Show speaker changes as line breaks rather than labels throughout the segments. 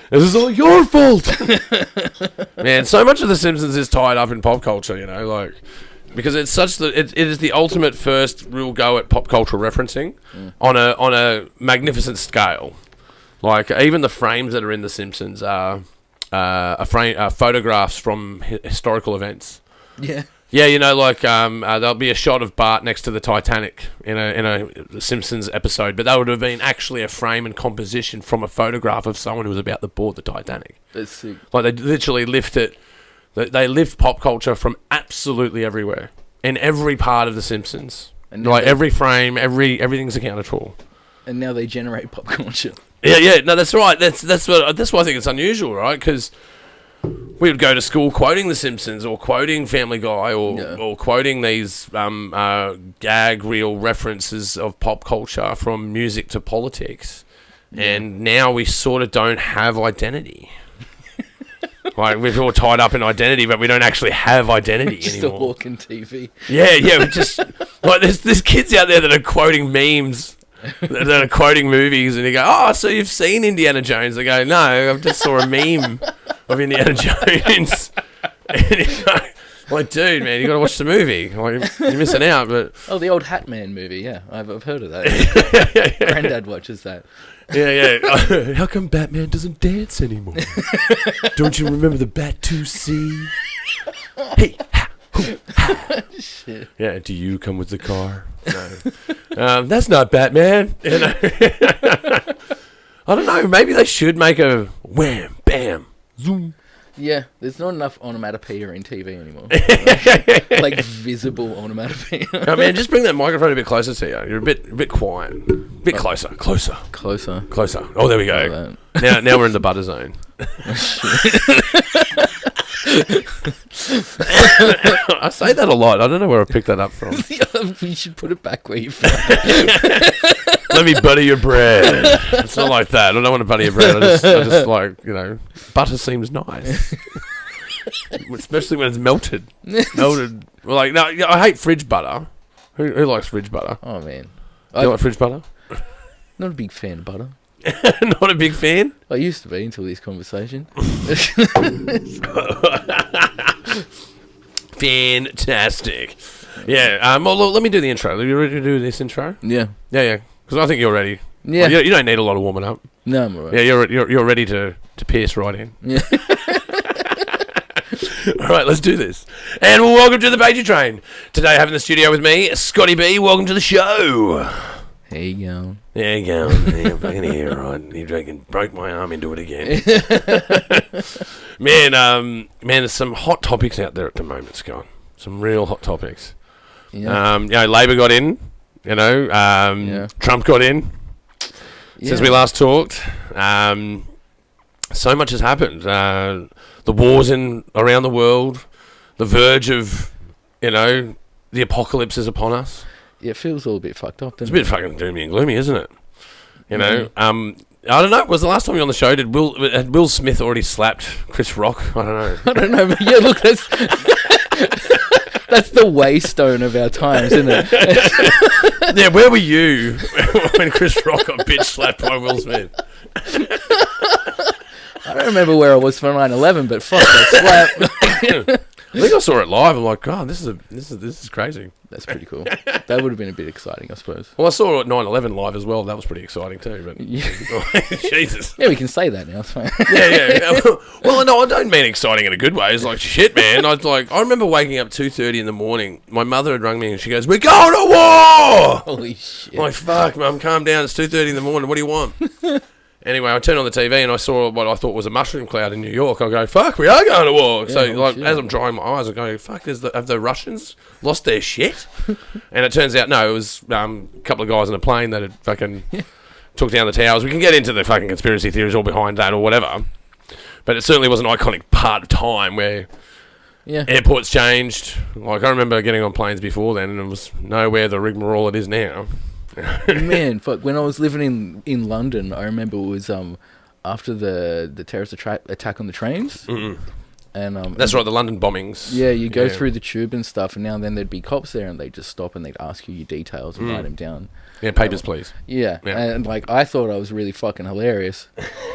This is all your fault. Man, so much of The Simpsons is tied up in pop culture, you know, like, because it's it is the ultimate first real go at pop culture referencing on a magnificent scale. Like, even the frames that are in The Simpsons are photographs from historical events.
Yeah.
Yeah, you know, like there'll be a shot of Bart next to the Titanic in a Simpsons episode, but that would have been actually a frame and composition from a photograph of someone who was about to board the Titanic.
That's sick.
Like, they literally lift it. They lift pop culture from absolutely everywhere, in every part of The Simpsons. And like, every frame, everything's accounted for.
And now they generate pop culture.
Yeah, no, that's right. That's why I think it's unusual, right? Because we would go to school quoting The Simpsons or quoting Family Guy or quoting these gag reel references of pop culture from music to politics. Yeah. And now we sort of don't have identity. Like, we're all tied up in identity, but we don't actually have identity
just
anymore.
Just a walking TV.
Yeah, we just... like, there's kids out there that are quoting memes, that are quoting movies, and you go, oh, so you've seen Indiana Jones? They go, no, I just saw a meme of Indiana Jones. And you go, like, dude, man, you got to watch the movie. Like, you're missing out. But
the old Hat Man movie, yeah, I've heard of that. Yeah. Granddad watches that.
Yeah. How come Batman doesn't dance anymore? Don't you remember the Bat-2C? Hey, ha, hoo, ha. Shit. Yeah, do you come with the car? No. That's not Batman. You know? I don't know. Maybe they should make a wham, bam, zoom.
Yeah, there's not enough onomatopoeia in TV anymore. Like visible onomatopoeia.
Oh, man, just bring that microphone a bit closer to you. You're a bit quiet. A bit closer. Closer. Oh, there we go. Now we're in the butter zone. I say that a lot. I don't know where I picked that up from.
You should put it back where you found it.
Let me butter your bread. It's not like that. I don't want to butter your bread. I just like, you know, butter seems nice. Especially when it's melted. Well, like, no, I hate fridge butter. Who likes fridge butter?
Oh, man.
You like fridge butter?
Not a big fan of butter.
Not a big fan?
I used to be until this conversation.
Fantastic. Yeah. Well, let me do the intro. Are you ready to do this intro?
Yeah.
Yeah. Because I think you're ready.
Yeah.
Well, you don't need a lot of warming up.
No, I'm alright.
Yeah, you're ready to pierce right in.
Yeah.
All right, let's do this. And welcome to the Pagey Train. Today I have in the studio with me, Scotty B. Welcome to the show.
How you going?
There you go. I'm fucking here, right? You fucking broke my arm into it again. Man, there's some hot topics out there at the moment, Scott. Some real hot topics.
Yeah.
Labor got in. You know, Trump got in. Since we last talked. So much has happened. The wars around the world, the verge of, you know, the apocalypse is upon us.
Yeah, it feels all a bit fucked up,
It's a bit fucking doomy and gloomy, isn't it? You know, I don't know. Was the last time you were on the show, had Will Smith already slapped Chris Rock? I don't know.
But yeah, look, that's the waystone of our times, isn't it?
Yeah, where were you when Chris Rock got bitch slapped by Will Smith?
I don't remember where I was for 9/11, but fuck that slap.
I think I saw it live. I'm like, God, this is crazy.
That's pretty cool. That would have been a bit exciting, I suppose.
Well, I saw it 9/11 live as well. That was pretty exciting too. But Jesus.
Yeah, we can say that now. It's fine.
Yeah. Well, no, I don't mean exciting in a good way. It's like, shit, man. I remember waking up 2:30 in the morning. My mother had rung me and she goes, "We're going to war!"
Holy shit.
I'm like, fuck, Mum, calm down. It's 2:30 in the morning. What do you want? Anyway, I turned on the TV and I saw what I thought was a mushroom cloud in New York. I go, fuck, we are going to war. Yeah, so, as I'm drying my eyes, I go, fuck, have the Russians lost their shit? And it turns out, no, it was a couple of guys in a plane that had fucking took down the towers. We can get into the fucking conspiracy theories all behind that or whatever. But it certainly was an iconic part of time where airports changed. Like, I remember getting on planes before then and it was nowhere the rigmarole it is now.
Man, fuck, when I was living in London, I remember it was after the terrorist attack on the trains.
Mm-hmm.
And
that's right, the London bombings.
Yeah, you go through the tube and stuff, and now and then there'd be cops there, and they'd just stop and they'd ask you your details and write them down.
Yeah, papers, please.
Yeah, and like I thought I was really fucking hilarious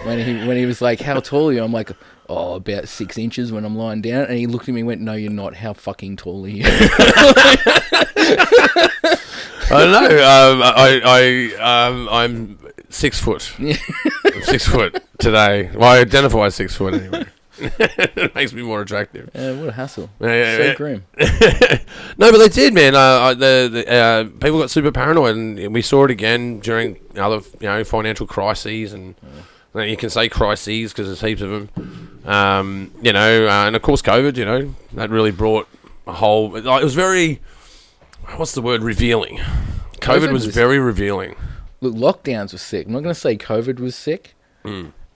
when he was like, "How tall are you?" I'm like, "Oh, about 6 inches" when I'm lying down, and he looked at me and went, "No, you're not. How fucking tall are you?"
I don't know. I'm 6 foot. I'm 6 foot today. Well, I identify as 6 foot anyway. It makes me more attractive.
Yeah, what a hassle.
So
grim.
No, but they did, man. The people got super paranoid, and we saw it again during other, financial crises, and you can say crises because there's heaps of them. And of course COVID. That really brought a whole. It was very. What's the word? Revealing. COVID was very revealing.
Look, lockdowns were sick. I'm not going to say COVID was sick.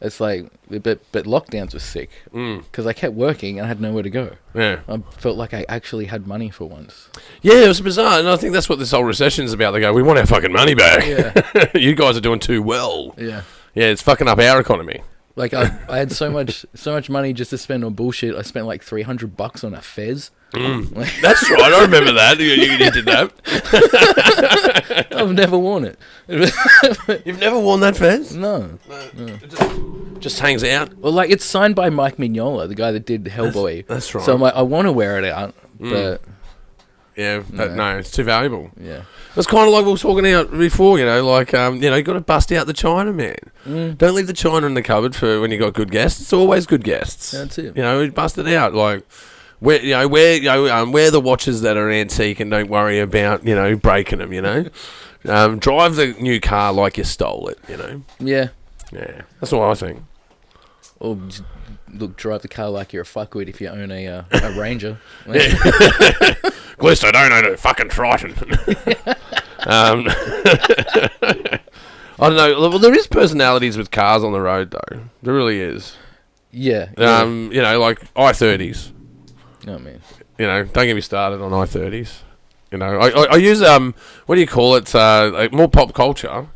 It's like, but lockdowns were sick because I kept working and I had nowhere to go.
Yeah,
I felt like I actually had money for once.
Yeah, it was bizarre, and I think that's what this whole recession is about. They go, "We want our fucking money back."
Yeah,
you guys are doing too well.
Yeah,
it's fucking up our economy.
Like I had so much money just to spend on bullshit. I spent like $300 on a fez.
That's right. I remember that. You did that.
I've never worn it.
You've never worn that fez?
No.
It just hangs out.
Well, like it's signed by Mike Mignola, the guy that did Hellboy.
That's right.
So I'm like, I want to wear it out, but
no, it's too valuable.
Yeah.
It's kind of like we were talking about before, you got to bust out the China, man. Don't leave the China in the cupboard for when you got good guests. It's always good guests.
That's it.
Bust it out. Like, wear the watches that are antique and don't worry about, breaking them, drive the new car like you stole it,
Yeah.
Yeah, that's what I think.
Or just, drive the car like you're a fuckwit if you own a Ranger.
At least I don't own a fucking Triton. I don't know. Well, there is personalities with cars on the road, though. There really is.
Yeah.
Like I-30s.
Oh, man.
Don't get me started on I-30s. I use what do you call it? Like more pop culture.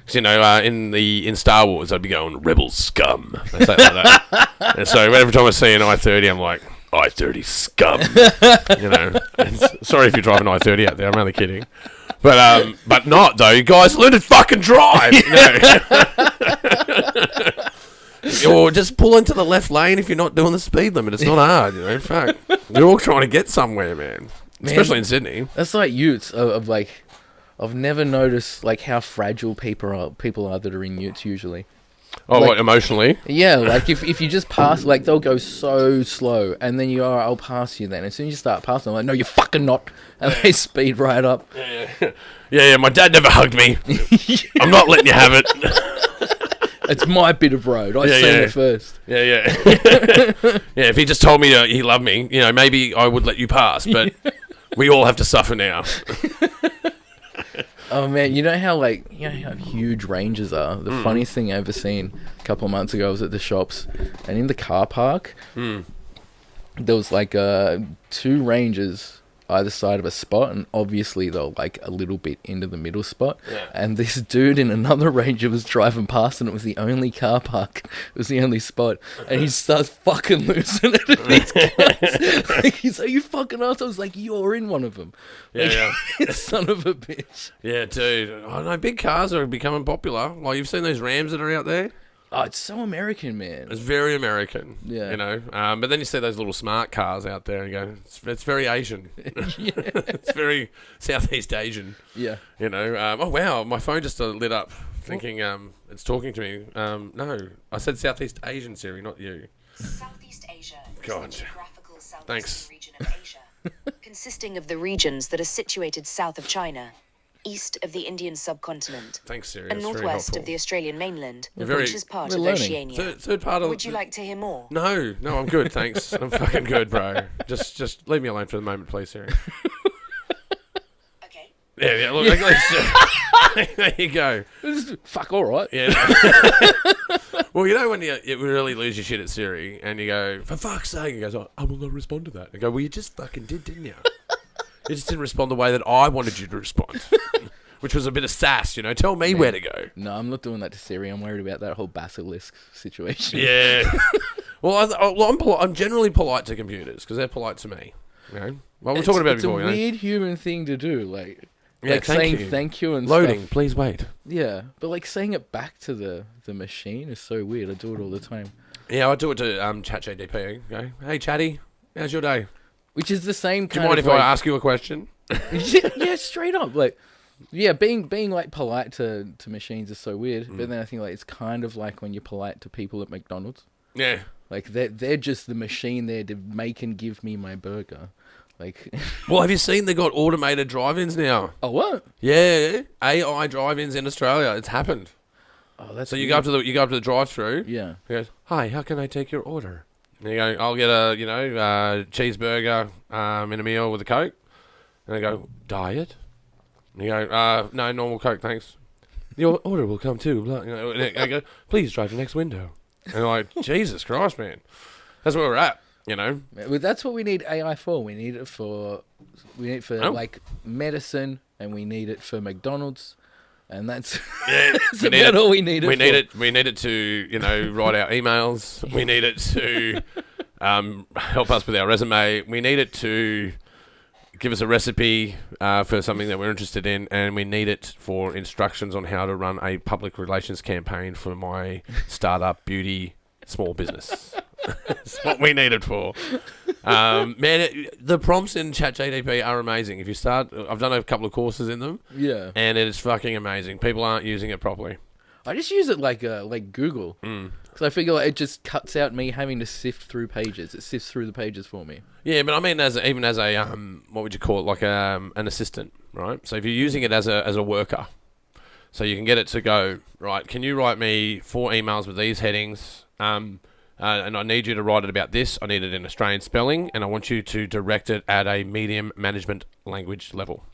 Because in Star Wars, I'd be going rebel scum. I say it like that. And so every time I see an I-30, I'm like, I-30 scum. Sorry if you're driving I-30 out there. I'm only kidding. But not though. You guys learn to fucking drive. Or just pull into the left lane if you're not doing the speed limit. It's not hard. In fact, we're all trying to get somewhere, man. Especially in Sydney.
That's like utes of like. I've never noticed like how fragile people are that are in utes usually.
Oh,
like,
what, emotionally?
Yeah, like if you just pass, like they'll go so slow, and then I'll pass you then. As soon as you start passing, I'm like, no, you're fucking not, and they speed right up.
Yeah. My dad never hugged me. I'm not letting you have it.
It's my bit of road. I seen it first.
Yeah. Yeah, if he just told me he loved me, maybe I would let you pass, but we all have to suffer now.
Oh man, you know how huge ranges are? The funniest thing I ever seen a couple of months ago, I was at the shops, and in the car park, there was like 2 ranges either side of a spot, and obviously they were like a little bit into the middle spot. Yeah. And this dude in another ranger was driving past, and it was the only car park. It was the only spot, and he starts fucking losing it at these guys. Like, he's like, "You fucking ass!" I was like, "You're in one of them."
Yeah.
Son of a bitch.
Yeah, dude. I know big cars are becoming popular. Like, you've seen those Rams that are out there.
Oh, it's so American, man.
It's very American.
Yeah.
But then you see those little smart cars out there and you go, it's very Asian. It's very Southeast Asian.
Yeah.
Oh, wow. My phone just lit up thinking it's talking to me. No, I said Southeast Asian, Siri, not you.
Southeast Asia is
God.
the geographical southeastern
Thanks.
region of Asia, consisting of the regions that are situated south of China, east of the Indian subcontinent,
Thanks, Siri.
and
That's very
northwest
helpful.
of the Australian mainland,
Very-
which is part
We're
of
learning.
Oceania.
Third part of
Would you like to hear more?
No, I'm good, thanks. I'm fucking good, bro. Just leave me alone for the moment, please, Siri.
Okay.
Yeah, look, at least, there you go.
Fuck, all right.
Yeah. Well, when you really lose your shit at Siri and you go, for fuck's sake, he goes, I will not respond to that. I go, well, you just fucking did, didn't you? You just didn't respond the way that I wanted you to respond. Which was a bit of sass, Tell me where to go.
No, I'm not doing that to Siri. I'm worried about that whole basilisk situation.
Yeah. Well, I'm generally polite to computers because they're polite to me. You know, well, we're talking about it before.
It's a weird human thing to do, like
thank
saying
you.
thank you and
Loading,
stuff.
please wait.
Yeah, but like saying it back to the machine is so weird. I do it all the time.
Yeah, I do it to ChatGPT. Okay, hey Chatty, how's your day?
Which is the same.
Do you mind if I ask you a question?
yeah, straight up, like. Yeah, being like polite to machines is so weird. But then I think like it's kind of like when you're polite to people at McDonald's.
Yeah.
Like they're just the machine there to make and give me my burger. Like
Well, have you seen they got automated drive-ins now?
oh what?
Yeah, AI drive-ins in Australia. It's happened.
Oh, that's
So you
weird.
go up to the drive-through.
Yeah.
He goes, "Hi, how can I take your order?" And you go, "I'll get a cheeseburger in a meal with a Coke." And they go, "Diet?" And you go, "No, normal Coke, thanks." "Your order will come too." Blah. You know, and I go, "Please drive to the next window." And I'm like, Jesus Christ, man. That's where we're at, you know?
Well, that's what we need AI for. We need it for like medicine, and we need it for McDonald's, and that's,
Yeah,
that's about all we need it for.
We need it to, write our emails. We need it to help us with our resume. We need it to give us a recipe for something that we're interested in, and we need it for instructions on how to run a public relations campaign for my startup beauty small business. That's what we need it for. The prompts in ChatGPT are amazing. If you start, I've done a couple of courses in them.
Yeah.
And it is fucking amazing. People aren't using it properly.
I just use it like Google. Because I figure like, it just cuts out me having to sift through pages. It sifts through the pages for me.
Yeah, but I mean, even as a what would you call it, like an assistant, right? So if you're using it as a worker, so you can get it to go, right, can you write me 4 emails with these headings, and I need you to write it about this. I need it in Australian spelling, and I want you to direct it at a medium management language level,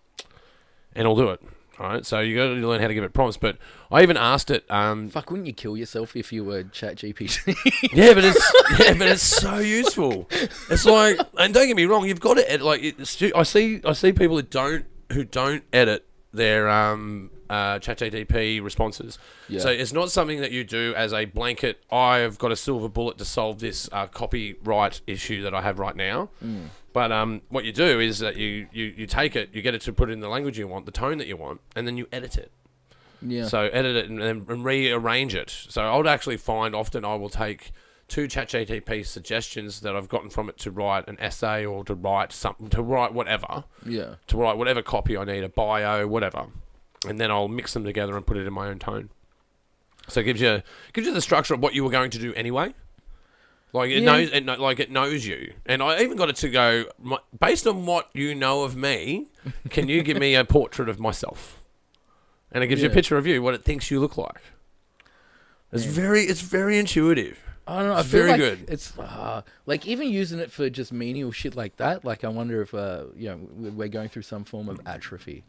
and I'll do it. All right, so you got to learn how to give it prompts. But I even asked it.
Fuck, wouldn't you kill yourself if you were ChatGPT?
Yeah, but it's so useful. It's like, and don't get me wrong, you've got to edit. Like, I see people who don't edit their ChatGPT responses.
Yeah.
So it's not something that you do as a blanket. I've got a silver bullet to solve this copyright issue that I have right now. But what you do is that you take it, you get it to put it in the language you want, the tone that you want, and then you edit it.
Yeah.
So edit it and rearrange it. So I would actually find often I will take 2 ChatGPT suggestions that I've gotten from it to write an essay or to write something, to write whatever.
Yeah.
To write whatever copy I need, a bio, whatever. And then I'll mix them together and put it in my own tone. So it gives you the structure of what you were going to do anyway. Like it knows, it knows you. And I even got it to go, based on what you know of me, can you give me a portrait of myself? And it gives you a picture of you, what it thinks you look like. It's very intuitive.
I don't know.
It's
I feel
very
like
good.
It's like even using it for just menial shit like that. Like I wonder if we're going through some form of atrophy,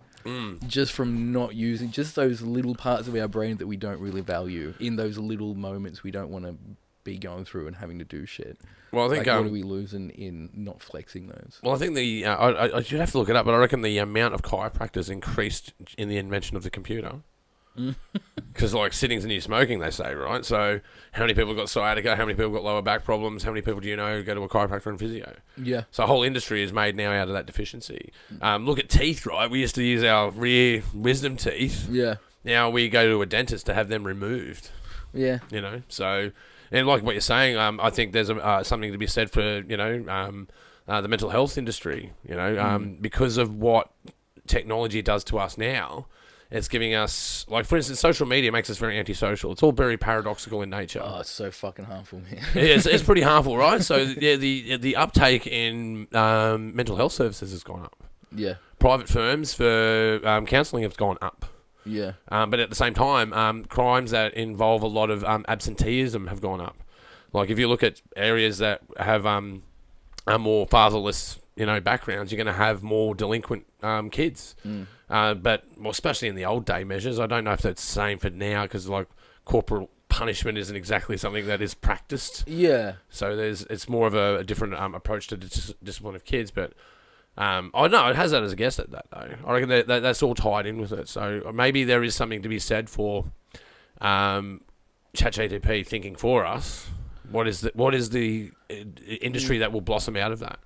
just from not using just those little parts of our brain that we don't really value in those little moments we don't want to be going through and having to do shit.
Well, I think
like, what are we losing in not flexing those?
Well, I think I should have to look it up, but I reckon the amount of chiropractors increased in the invention of the computer. Because like sitting's the new smoking, they say, right? So how many people got sciatica? How many people got lower back problems? How many people do you know go to a chiropractor and physio?
Yeah.
So a whole industry is made now out of that deficiency. Look at teeth, right? We used to use our rear wisdom teeth.
Yeah.
Now we go to a dentist to have them removed.
Yeah.
You know, so and like what you're saying, I think there's something to be said for the mental health industry. You know, because of what technology does to us now. It's giving us, like, for instance, social media makes us very antisocial. It's all very paradoxical in nature.
Oh, it's so fucking harmful, man.
It's pretty harmful, right? So, yeah, the uptake in mental health services has gone up.
Yeah.
Private firms for counselling have gone up.
Yeah.
But at the same time, crimes that involve a lot of absenteeism have gone up. Like, if you look at areas that have more fatherless, backgrounds, you're going to have more delinquent kids. But especially in the old day measures, I don't know if that's the same for now because like corporal punishment isn't exactly something that is practiced.
Yeah.
So it's more of a different approach to discipline of kids. But I know it has that as a guess at that though. I reckon that's all tied in with it. So maybe there is something to be said for ChatGPT thinking for us. What is the industry that will blossom out of that?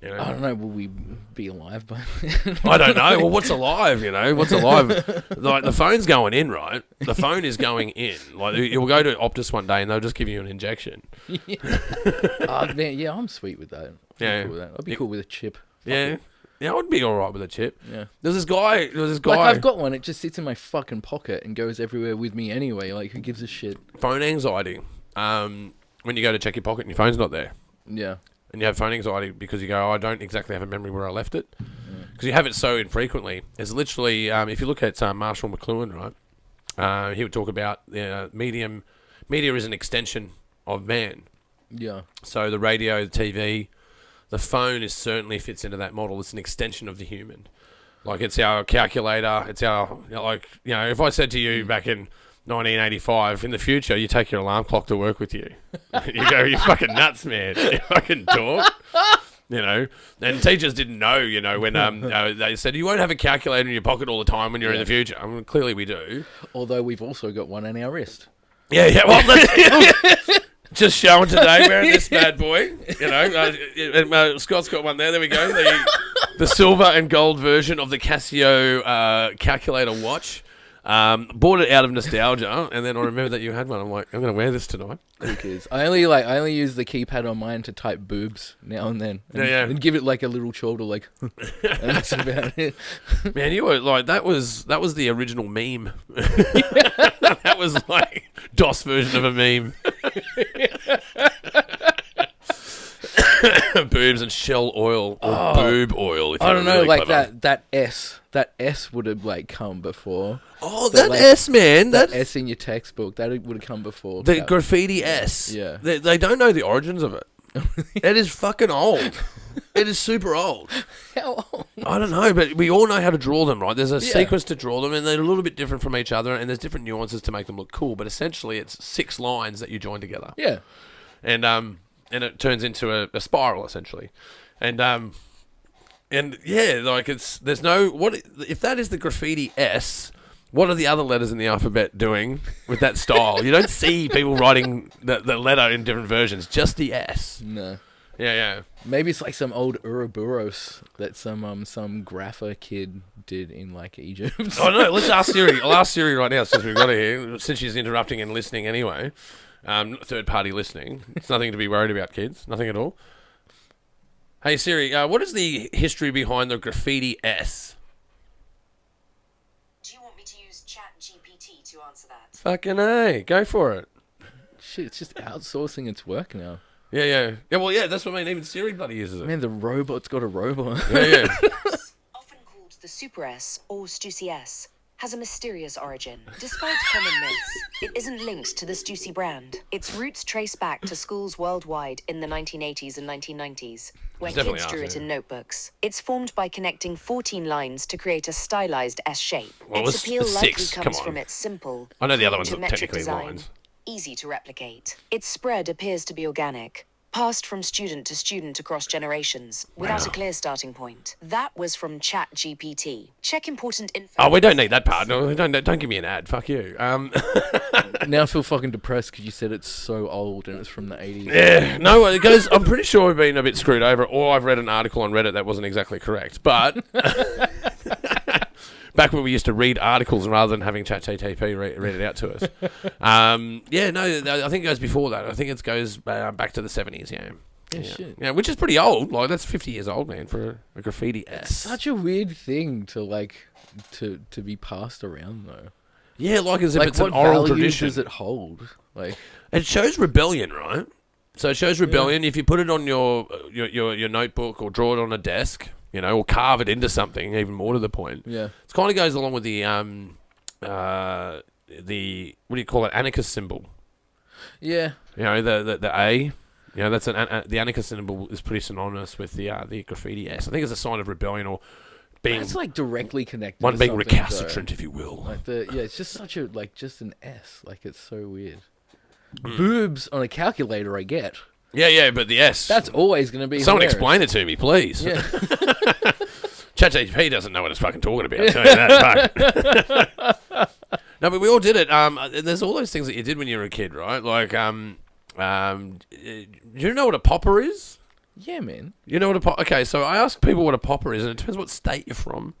You know?
I don't know. Will we be alive by
then? I don't know. Well, what's alive? You know, what's alive? Like the phone's going in, right? The phone is going in. Like you'll go to Optus one day and they'll just give you an injection.
Oh, man, yeah, I'm sweet with that. I'd be cool with a chip.
Yeah. Yeah, I would be all right with a chip.
Yeah.
There's this guy.
Like, I've got one. It just sits in my fucking pocket and goes everywhere with me anyway. Like, who gives a shit?
Phone anxiety. When you go to check your pocket and your phone's not there.
Yeah.
And you have phone anxiety because you go, I don't exactly have a memory where I left it. Because you have it so infrequently. It's literally, if you look at Marshall McLuhan, right, he would talk about media is an extension of man.
Yeah.
So the radio, the TV, the phone certainly fits into that model. It's an extension of the human. Like, it's our calculator. It's our, if I said to you back in 1985, in the future, you take your alarm clock to work with you. You go, you're fucking nuts, man. You fucking talk. And teachers didn't know, when they said, you won't have a calculator in your pocket all the time when you're in the future. I mean, clearly we do.
Although we've also got one on our wrist.
Yeah, well, that's just showing today, wearing this bad boy. Scott's got one there. There we go. The silver and gold version of the Casio calculator watch. Bought it out of nostalgia, and then I remember that you had one. I'm like, I'm going to wear this tonight.
Because I only use the keypad on mine to type boobs now and then, and give it like a little chortle, like. And that's about it.
Man, you were like that was the original meme. That was like DOS version of a meme. Boobs and shell oil or boob oil. If
I don't know,
really
like
clever.
that S would have like come before.
Oh, that S, man.
That S in your textbook, that would have come before.
The graffiti S.
Yeah.
They don't know the origins of it. It is fucking old. It is super old.
How old?
I don't know, but we all know how to draw them, right? There's a sequence to draw them, and they're a little bit different from each other, and there's different nuances to make them look cool, but essentially it's 6 lines that you join together.
Yeah.
And it turns into a spiral, essentially. And yeah, like there's no, what if that is the graffiti S, what are the other letters in the alphabet doing with that style? You don't see people writing the letter in different versions, just the S.
No.
Yeah.
Maybe it's like some old Ouroboros that some grapher kid did in like Egypt.
Oh no, let's ask Siri. I'll ask Siri right now since we've got her here, since she's interrupting and listening anyway. Third party listening. It's nothing to be worried about, kids. Nothing at all. Hey Siri, what is the history behind the graffiti S?
Do you want me to use ChatGPT to answer that?
Fucking A, go for it.
Shit, it's just outsourcing its work now.
Yeah, well, yeah, that's what I mean. Even Siri bloody uses it.
Man, the robot's got a robot.
Yeah.
Often called the Super S or Stussy S, has a mysterious origin. Despite common myths, it isn't linked to the Stussy brand. Its roots trace back to schools worldwide in the 1980s and 1990s, where kids drew it in notebooks. It's formed by connecting 14 lines to create a stylized S shape.
Well,
its appeal likely
6.
comes
Come on.
from its simple,
I know the other ones are
geometric
technically
design,
lines.
easy to replicate. Its spread appears to be organic, passed from student to student across generations, without a clear starting point. That was from ChatGPT. Check important info.
Oh, we don't need that part. No, don't give me an ad. Fuck you.
Now I feel fucking depressed because you said it's so old and it's from the 80s.
Yeah, no, it goes. I'm pretty sure we've been a bit screwed over, or I've read an article on Reddit that wasn't exactly correct. But back when we used to read articles rather than having ChatGPT read it out to us. Yeah, no, I think it goes before that. I think it goes back to the 70s. Yeah,
shit.
Yeah, which is pretty old. Like that's 50 years old, man, for a graffiti S.
Such a weird thing to like to be passed around though.
Yeah, like as if
Like
it's
what
an oral
value
tradition.
does it hold? Like
It shows rebellion, right? So it shows rebellion. If you put it on your notebook or draw it on a desk, or carve it into something, even more to the point.
Yeah.
It kind of goes along with the what do you call it, anarchist symbol.
Yeah.
The A. That's the anarchist symbol is pretty synonymous with the graffiti S. I think it's a sign of rebellion or being
It's like directly connected.
one
to
being
something,
recalcitrant, if you will.
Like it's just such a just an S. Like it's so weird. Boobs on a calculator, I get.
Yeah, but the S.
That's always going to be.
Someone
hilarious.
explain it to me, please.
Yeah.
ChatGPT doesn't know what it's fucking talking about. Tell you that. No, but we all did it. There's all those things that you did when you were a kid, right? Like, Do you know what a popper is?
Yeah, man.
You know what a popper... Okay, so I ask people what a popper is, and it depends what state you're from.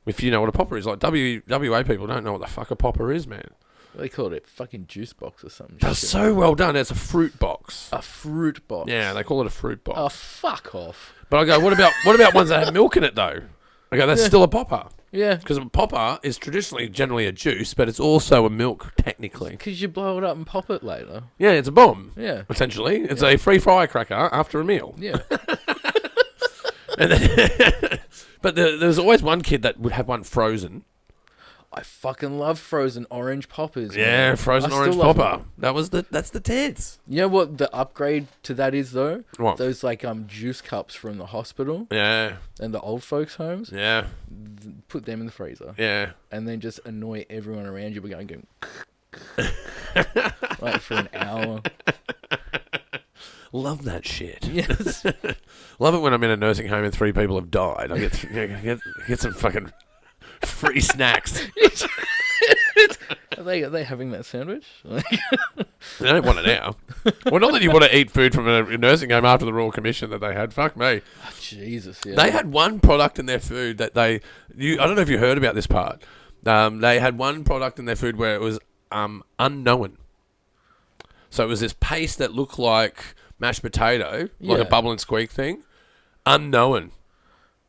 If you know what a popper is. Like, WA people don't know what the fuck a popper is, man.
They called it fucking juice box or something.
That's so well done. It's a fruit box.
A fruit box.
Yeah, they call it a fruit box.
Oh, fuck off.
But I go, what about ones that have milk in it, though? I go, that's still a popper.
Yeah.
Because a popper is traditionally generally a juice, but it's also a milk, technically.
Because you blow it up and pop it later.
Yeah, it's a bomb.
Yeah.
Essentially. It's a free firecracker after a meal.
Yeah.
And then but there's always one kid that would have one frozen.
I fucking love frozen orange poppers.
Yeah,
man.
frozen
I
orange
still love
popper.
them.
That's the tits.
You know what the upgrade to that is though?
What?
Those like juice cups from the hospital
Yeah.
and the old folks' homes.
Yeah.
Put them in the freezer.
Yeah.
And then just annoy everyone around you by going like for an hour.
Love that shit.
Yes.
Love it when I'm in a nursing home and 3 people have died. I get some fucking free snacks.
Are they having that sandwich?
They don't want it now. Well, not that you want to eat food from a nursing home after the Royal Commission that they had. Fuck me.
Oh, Jesus, yeah.
They had one product in their food that I don't know if you heard about this part. They had one product in their food where it was unknown. So it was this paste that looked like mashed potato, like a bubble and squeak thing. Unknown.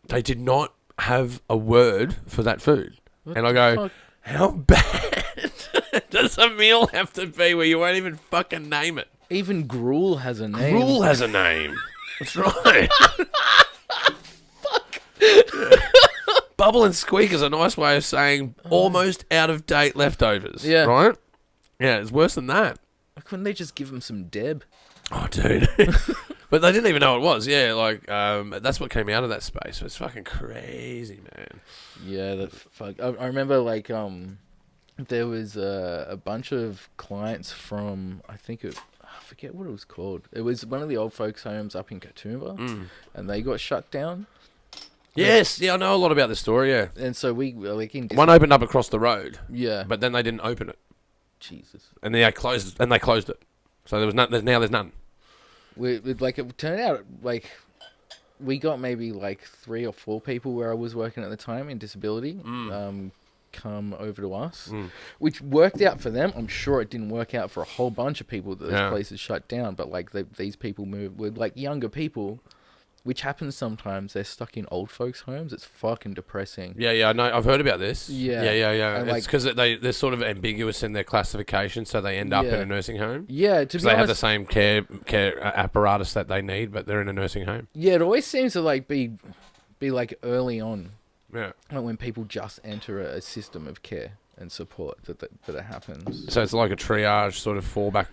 They did not have a word for that food.
What
and I go,
fuck?
How bad does a meal have to be where you won't even fucking name it?
Even gruel has a name.
Gruel has a name. That's right.
Fuck.
Bubble and squeak is a nice way of saying almost out of date leftovers.
Yeah.
Right? Yeah, it's worse than that.
Why couldn't they just give them some Deb?
Oh, dude. But they didn't even know what it was. Yeah, like, that's what came out of that space. It's fucking crazy, man.
Yeah, that fuck. I remember, like, there was a bunch of clients from, I forget what it was called. It was one of the old folks' homes up in Katoomba, and they got shut down.
Yes, yeah, I know a lot about this story, yeah.
And so we, like,
one opened up across the road.
Yeah.
But then they didn't open it.
Jesus.
And they closed it. So there's none.
Like, it turned out, like, we got maybe, like, 3 or 4 people where I was working at the time in disability, come over to us, which worked out for them. I'm sure it didn't work out for a whole bunch of people that those places shut down, but, like, these people moved with, like, younger people, which happens sometimes. They're stuck in old folks' homes. It's fucking depressing.
Yeah, I know. I've heard about this.
Yeah.
And it's because they're sort of ambiguous in their classification, so they end up in a nursing home.
Yeah, to be honest,
they have the same care apparatus that they need, but they're in a nursing home.
Yeah, it always seems to, like, be like early on.
Yeah.
Like when people just enter a system of care and support that it happens.
So it's like a triage sort of fallback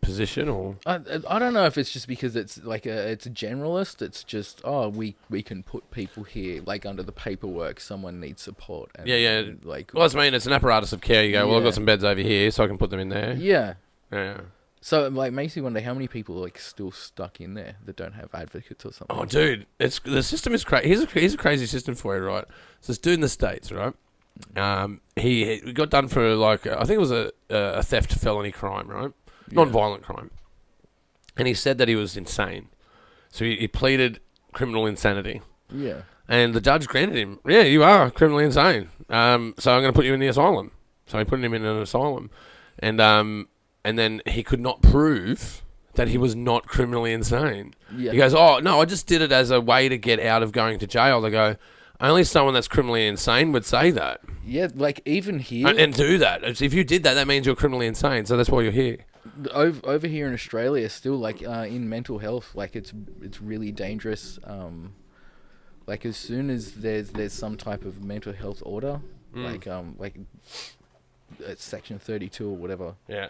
position, or
I don't know if it's just because it's like it's a generalist. It's just we can put people here, like under the paperwork someone needs support. And, like,
well, that's mean it's an apparatus of care. You go, well, I've got some beds over here, so I can put them in there.
Yeah. So it, like, makes you wonder how many people are, like, still stuck in there that don't have advocates or something.
Oh, dude, the system is crazy. Here's a crazy system for you, right? So this dude in the States, right? He got done for, like, I think it was a theft felony crime, right? Non-violent crime. And he said that he was insane. So he pleaded criminal insanity.
Yeah.
And the judge granted him, yeah, you are criminally insane. So I'm going to put you in the asylum. So he put him in an asylum. And then he could not prove that he was not criminally insane. Yeah. He goes, oh, no, I just did it as a way to get out of going to jail. They go, only someone that's criminally insane would say that.
Yeah, like, even here...
And do that. If you did that, that means you're criminally insane. So that's why you're here.
Over here in Australia, still, like, in mental health, like, it's really dangerous. Like, as soon as there's some type of mental health order, like it's Section 32 or whatever.
Yeah.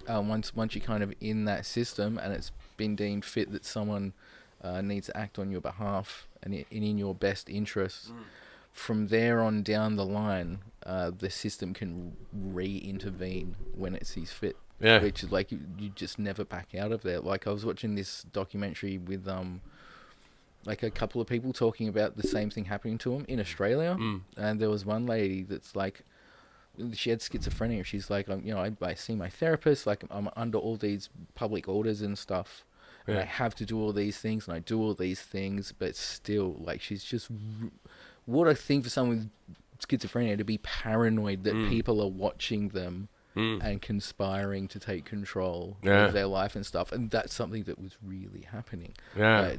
Once you're kind of in that system and it's been deemed fit that someone needs to act on your behalf and in your best interests, from there on down the line, the system can re-intervene when it sees fit.
Yeah.
Which is like you just never back out of there. Like, I was watching this documentary with like a couple of people talking about the same thing happening to them in Australia, and there was one lady that's like she had schizophrenia. She's like, I see my therapist. Like, I'm under all these public orders and stuff. And I have to do all these things, and I do all these things, but still, like, she's just... What a thing for someone with schizophrenia to be paranoid that people are watching them and conspiring to take control of their life and stuff. And that's something that was really happening.
Yeah.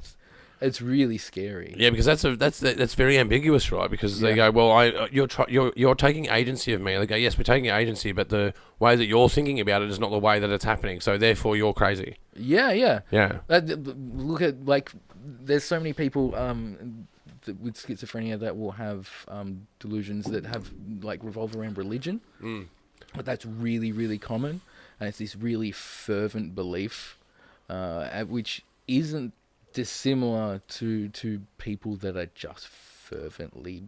It's really scary.
Yeah, because that's very ambiguous, right? Because they go, well, you're taking agency of me. And they go, yes, we're taking agency, but the way that you're thinking about it is not the way that it's happening. So therefore, you're crazy.
Yeah.
Yeah.
Look at, like, there's so many people with schizophrenia that will have delusions that have, like, revolve around religion. But that's really, really common, and it's this really fervent belief, which isn't dissimilar to people that are just fervently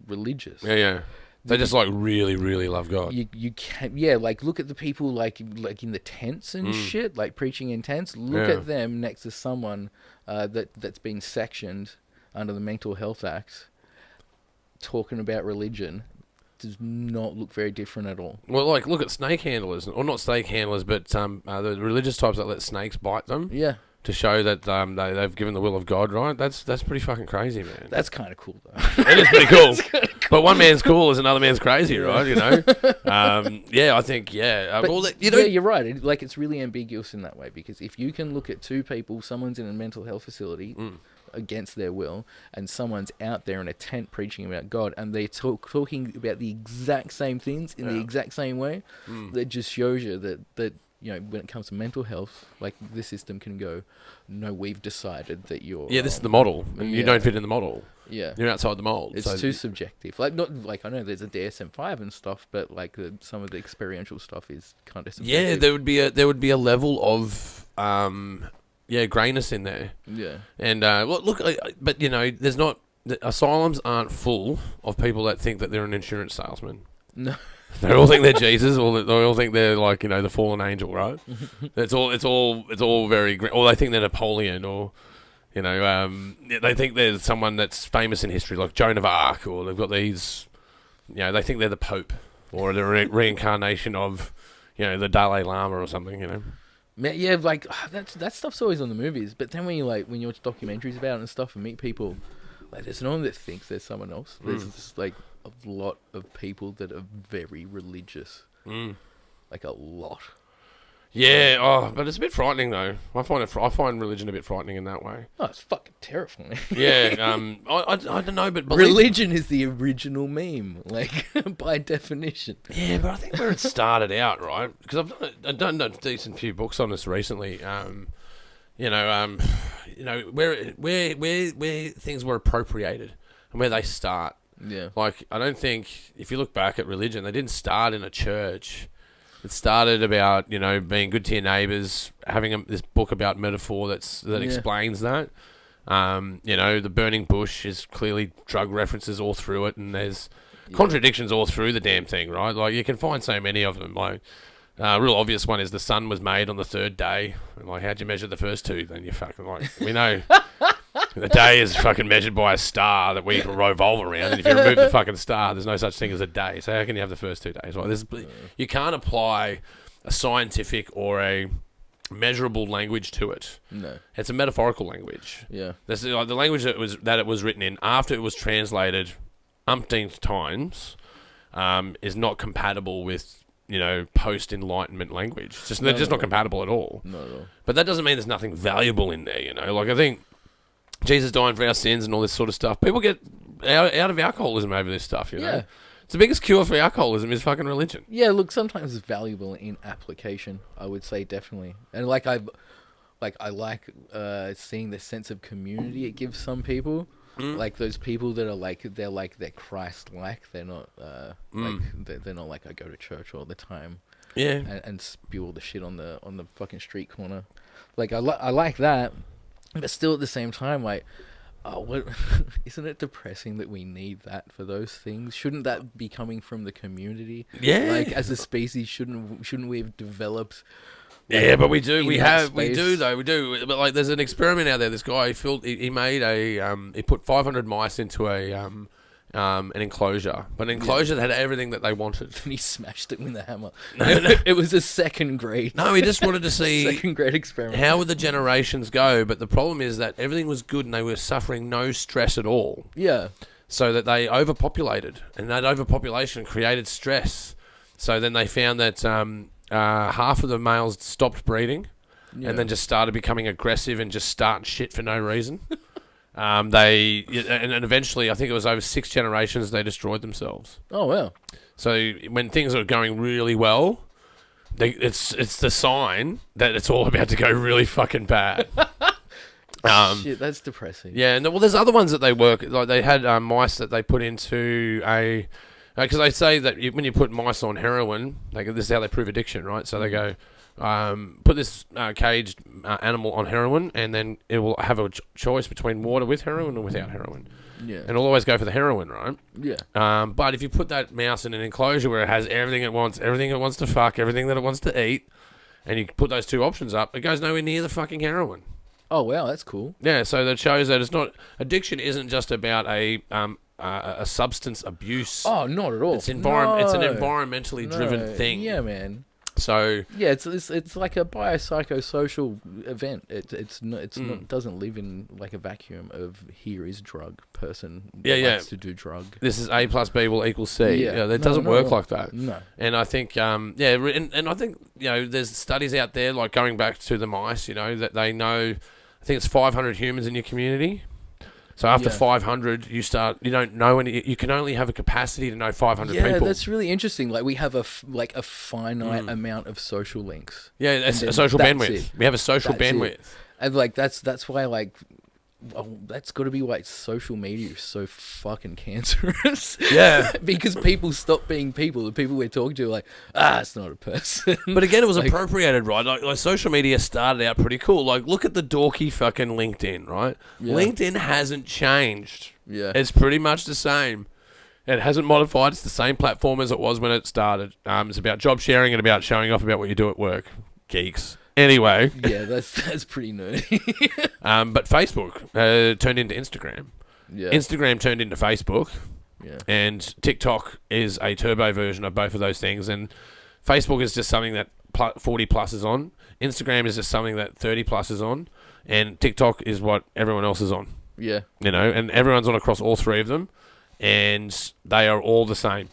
religious.
Yeah. They just, like, really, really love God.
You can, like, look at the people like in the tents and shit, like preaching in tents. Look at them next to someone that's been sectioned under the Mental Health Act, talking about religion. Does not look very different at all.
Well, like, look at snake handlers, or not snake handlers, but the religious types that let snakes bite them. Yeah. To show that they've given the will of God, right? That's pretty fucking crazy, man.
That's kind of cool, though.
It is pretty cool. But one man's cool as another man's crazy, right? You know? I think,
you're right. It's really ambiguous in that way, because if you can look at two people, someone's in a mental health facility against their will, and someone's out there in a tent preaching about God, and they're talking about the exact same things in the exact same way, that just shows you that when it comes to mental health, like, the system can go, no, we've decided that you're...
Yeah, this is the model, and you don't fit in the model.
Yeah.
You're outside the mold.
It's too subjective. Like, not like, I know there's a DSM-5 and stuff, but, like, some of the experiential stuff is kind of subjective.
Yeah, there would be a level of grayness in there. Yeah. And look, but there's not... The asylums aren't full of people that think that they're an insurance salesman. No. They all think they're Jesus, or they all think they're, like, the fallen angel, right? It's all very, or they think they're Napoleon, or they think there's someone that's famous in history, like Joan of Arc, or they've got these, they think they're the Pope, or the reincarnation of, the Dalai Lama or something,
Yeah, like, that stuff's always on the movies, but then when you watch documentaries about it and stuff and meet people, like, there's no one that thinks there's someone else. There's just, like, a lot of people that are very religious. Like, a lot.
Yeah, but it's a bit frightening, though. I find religion a bit frightening in that way.
Oh, it's fucking terrifying.
Yeah, I don't know, but
religion is the original meme, like, by definition.
Yeah, but I think where it started out, right? Because I've done a decent few books on this recently. Where things were appropriated and where they start. Yeah. Like, I don't think, if you look back at religion, they didn't start in a church. It started about, being good to your neighbours, having this book about metaphor that explains that. The burning bush is clearly drug references all through it, and there's contradictions all through the damn thing, right? Like, you can find so many of them. Like, a real obvious one is the sun was made on the third day. Like, how'd you measure the first two? Then you fucking, like, we know... The day is fucking measured by a star that we revolve around, and if you remove the fucking star, there's no such thing as a day. So how can you have the first 2 days? Right? You can't apply a scientific or a measurable language to it. No, it's a metaphorical language. Yeah, that's like the language that it was written in after it was translated umpteenth times is not compatible with post-enlightenment language. They're just not compatible at all. Not at all. But that doesn't mean there's nothing valuable in there. Like, I think Jesus dying for our sins and all this sort of stuff. People get out of alcoholism over this stuff, Yeah. It's the biggest cure for alcoholism is fucking religion.
Yeah, look, sometimes it's valuable in application, I would say, definitely. And, like, I like seeing the sense of community it gives some people. Like, those people that are they're Christ-like. They're not they're not like, I go to church all the time. Yeah. And spew all the shit on the fucking street corner. Like, I like that. But still, at the same time, like, isn't it depressing that we need that for those things? Shouldn't that be coming from the community? Yeah. Like, as a species, shouldn't we have developed?
Yeah, but we do. We do. But, like, there's an experiment out there. This guy he made he put 500 mice into an enclosure. But an enclosure that had everything that they wanted.
And he smashed it with a hammer. It was a second grade.
No, he just wanted to see
second grade experiment.
how would the generations go. But the problem is that everything was good and they were suffering no stress at all.
Yeah.
So that they overpopulated. And that overpopulation created stress. So then they found that half of the males stopped breeding and then just started becoming aggressive and just starting shit for no reason. And eventually, I think it was over 6 generations, they destroyed themselves.
Oh, wow.
So when things are going really well, it's the sign that it's all about to go really fucking bad.
Shit, that's depressing.
Yeah, and there's other ones that they work, like they had mice that they put into a... Because they say that when you put mice on heroin, this is how they prove addiction, right? So they go, put this caged animal on heroin, and then it will have a choice between water with heroin or without heroin.
Yeah.
And it'll always go for the heroin, right?
Yeah.
But if you put that mouse in an enclosure where it has everything it wants to fuck, everything that it wants to eat, and you put those 2 options up, it goes nowhere near the fucking heroin.
Oh, wow, that's cool.
Yeah, so that shows that it's not... Addiction isn't just about a substance abuse.
Oh, not at all.
It's an environmentally driven thing.
Yeah, man.
So
yeah, it's like a biopsychosocial event. It doesn't live in like a vacuum of here is drug person likes to do drug.
This is A plus B will equal C. Yeah, it doesn't work like that.
No.
And I think and I think there's studies out there like going back to the mice. That they know. I think it's 500 humans in your community. So after 500, you don't know any. You can only have a capacity to know 500 people.
Yeah, that's really interesting. Like we have a finite amount of social links.
Yeah, it's a social bandwidth. We have a social bandwidth,
and like that's why like. Oh, that's got to be why social media is so fucking cancerous.
Yeah.
Because people stop being people. The people we're talking to are like, it's not a person.
But again, it was appropriated, right? Like social media started out pretty cool. Like, look at the dorky fucking LinkedIn, right? Yeah. LinkedIn hasn't changed.
Yeah.
It's pretty much the same. It hasn't modified. It's the same platform as it was when it started. It's about job sharing and about showing off about what you do at work. Geeks. Anyway.
Yeah, that's pretty nerdy.
But Facebook turned into Instagram.
Yeah.
Instagram turned into Facebook.
Yeah. And
TikTok is a turbo version of both of those things. And Facebook is just something that 40 plus is on. Instagram is just something that 30 plus is on. And TikTok is what everyone else is on.
Yeah.
And everyone's on across all 3 of them. And they are all the same.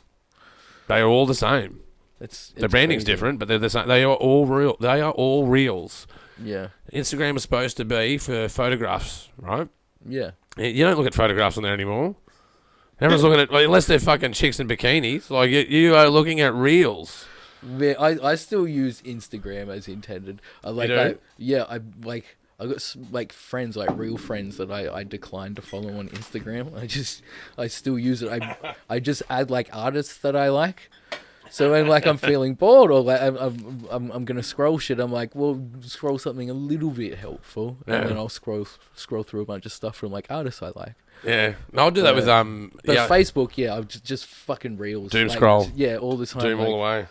They are all the same. The branding's crazy. Different, but they're the same. They are all real. They are all reels.
Yeah.
Instagram is supposed to be for photographs, right?
Yeah.
You don't look at photographs on there anymore. Everyone's looking at, unless they're fucking chicks in bikinis. Like you are looking at reels.
Yeah, I still use Instagram as intended. I got like friends, like real friends that I decline to follow on Instagram. I still use it. I just add like artists that I like. So when like I'm feeling bored or like I'm gonna scroll shit, I'm like, well, scroll something a little bit helpful, and then I'll scroll through a bunch of stuff from like artists I like.
Yeah, I'll do that with
But Facebook, I'm just fucking reels.
Doom scroll.
Yeah, all the time.
Doom all the way.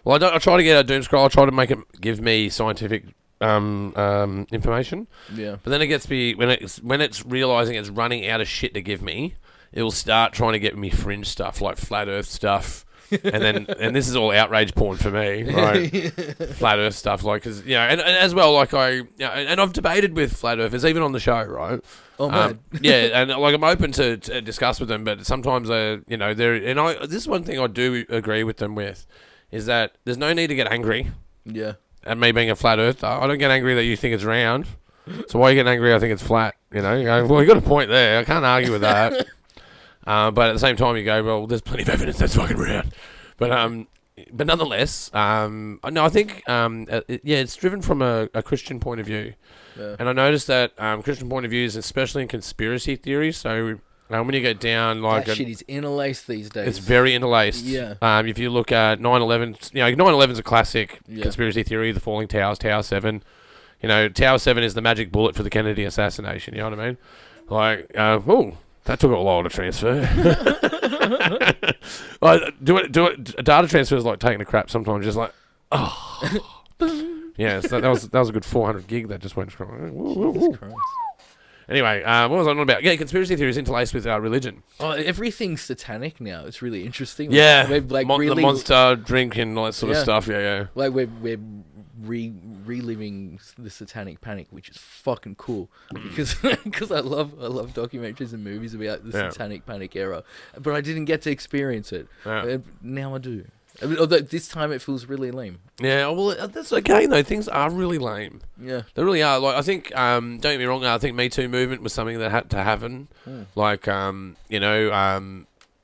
Well, I try to get a doom scroll. I try to make it give me scientific information.
Yeah.
But then it gets me when it's realizing it's running out of shit to give me, it will start trying to get me fringe stuff like flat Earth stuff. and this is all outrage porn for me, right? Flat Earth stuff, like, cause and as well, like and I've debated with flat earthers even on the show, right?
Oh man,
yeah, and like I'm open to discuss with them, but sometimes this is one thing I do agree with them with, is that there's no need to get angry.
Yeah.
At me being a flat earther, I don't get angry that you think it's round. So why are you getting angry? I think it's flat. You go, well, you got a point there. I can't argue with that. But at the same time, you go, well, there's plenty of evidence that's fucking round. But nonetheless, no, I think it's driven from a Christian point of view. Yeah. And I noticed that Christian point of views, especially in conspiracy theories, so when you get down like
that shit is interlaced these days.
It's very interlaced.
Yeah.
If you look at 9/11, 9/11's a classic conspiracy theory. The falling towers, Tower 7. Tower 7 is the magic bullet for the Kennedy assassination. You know what I mean? Like, that took a while to transfer. Data transfer is like taking a crap sometimes. Just like, yeah. So that was a good 400 gig that just went. Anyway, what was I on about? Yeah, conspiracy theories interlaced with religion.
Oh, everything's satanic now. It's really interesting.
Yeah,
We're, like,
the
really,
monster drink and all that sort of stuff. Yeah.
Like we're reliving the satanic panic, which is fucking cool because I love documentaries and movies about the satanic panic era, but I didn't get to experience it. Now I do. Although this time it feels really lame.
Yeah, well, that's okay though. Things are really lame.
Yeah,
they really are. Like I think, don't get me wrong. I think Me Too movement was something that had to happen. Like,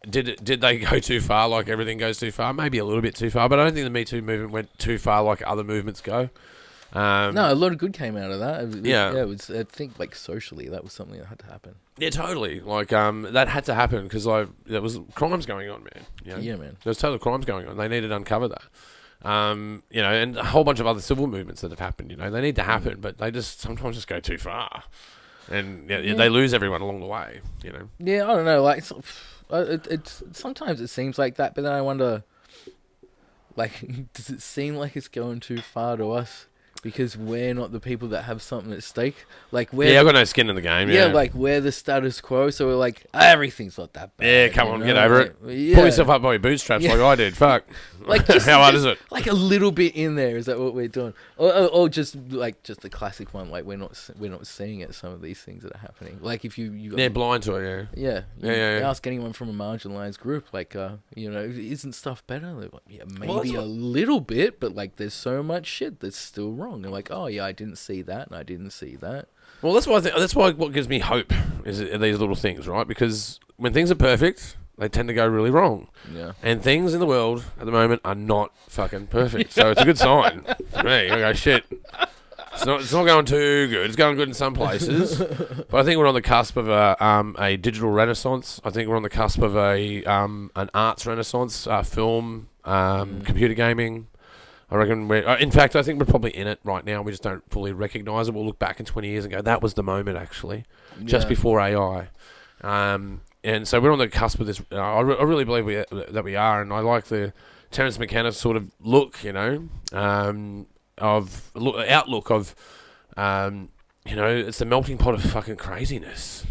did they go too far? Like everything goes too far. Maybe a little bit too far, but I don't think the Me Too movement went too far like other movements go.
No, a lot of good came out of that.
It
was. I think like socially, that was something that had to happen.
Yeah, totally. Like that had to happen because there was crimes going on, man. You know?
Yeah, man.
There's total crimes going on. They needed to uncover that. And a whole bunch of other civil movements that have happened. They need to happen, but they just sometimes just go too far, and they lose everyone along the way.
Yeah, I don't know. Like it's sometimes it seems like that, but then I wonder, like, does it seem like it's going too far to us? Because we're not the people that have something at stake. Like I've got
no skin in the game.
Yeah, like we're the status quo, so we're like everything's not that bad.
Yeah, come on, get over it. Pull yourself up by your bootstraps like I did. Fuck.
Like
how hard is it?
Like a little bit in there. Is that what we're doing? Or just the classic one. Like we're not seeing it. Some of these things that are happening. Like if you
blind to it.
Yeah. Ask anyone from a marginalized group. Like isn't stuff better? They're like, maybe a little bit, but like there's so much shit that's still wrong. And like, oh yeah, I didn't see that, and I didn't see that.
Well, that's why what gives me hope is these little things, right? Because when things are perfect, they tend to go really wrong.
Yeah.
And things in the world at the moment are not fucking perfect. So it's a good sign for me. I go, shit. It's not going too good. It's going good in some places, but I think we're on the cusp of a digital renaissance. I think we're on the cusp of an arts renaissance, film, computer gaming. I reckon in fact, I think we're probably in it right now. We just don't fully recognise it. We'll look back in 20 years and go, that was the moment, actually, just before AI. And so we're on the cusp of this. I really believe that we are, and I like the Terence McKenna sort of look, outlook of, it's the melting pot of fucking craziness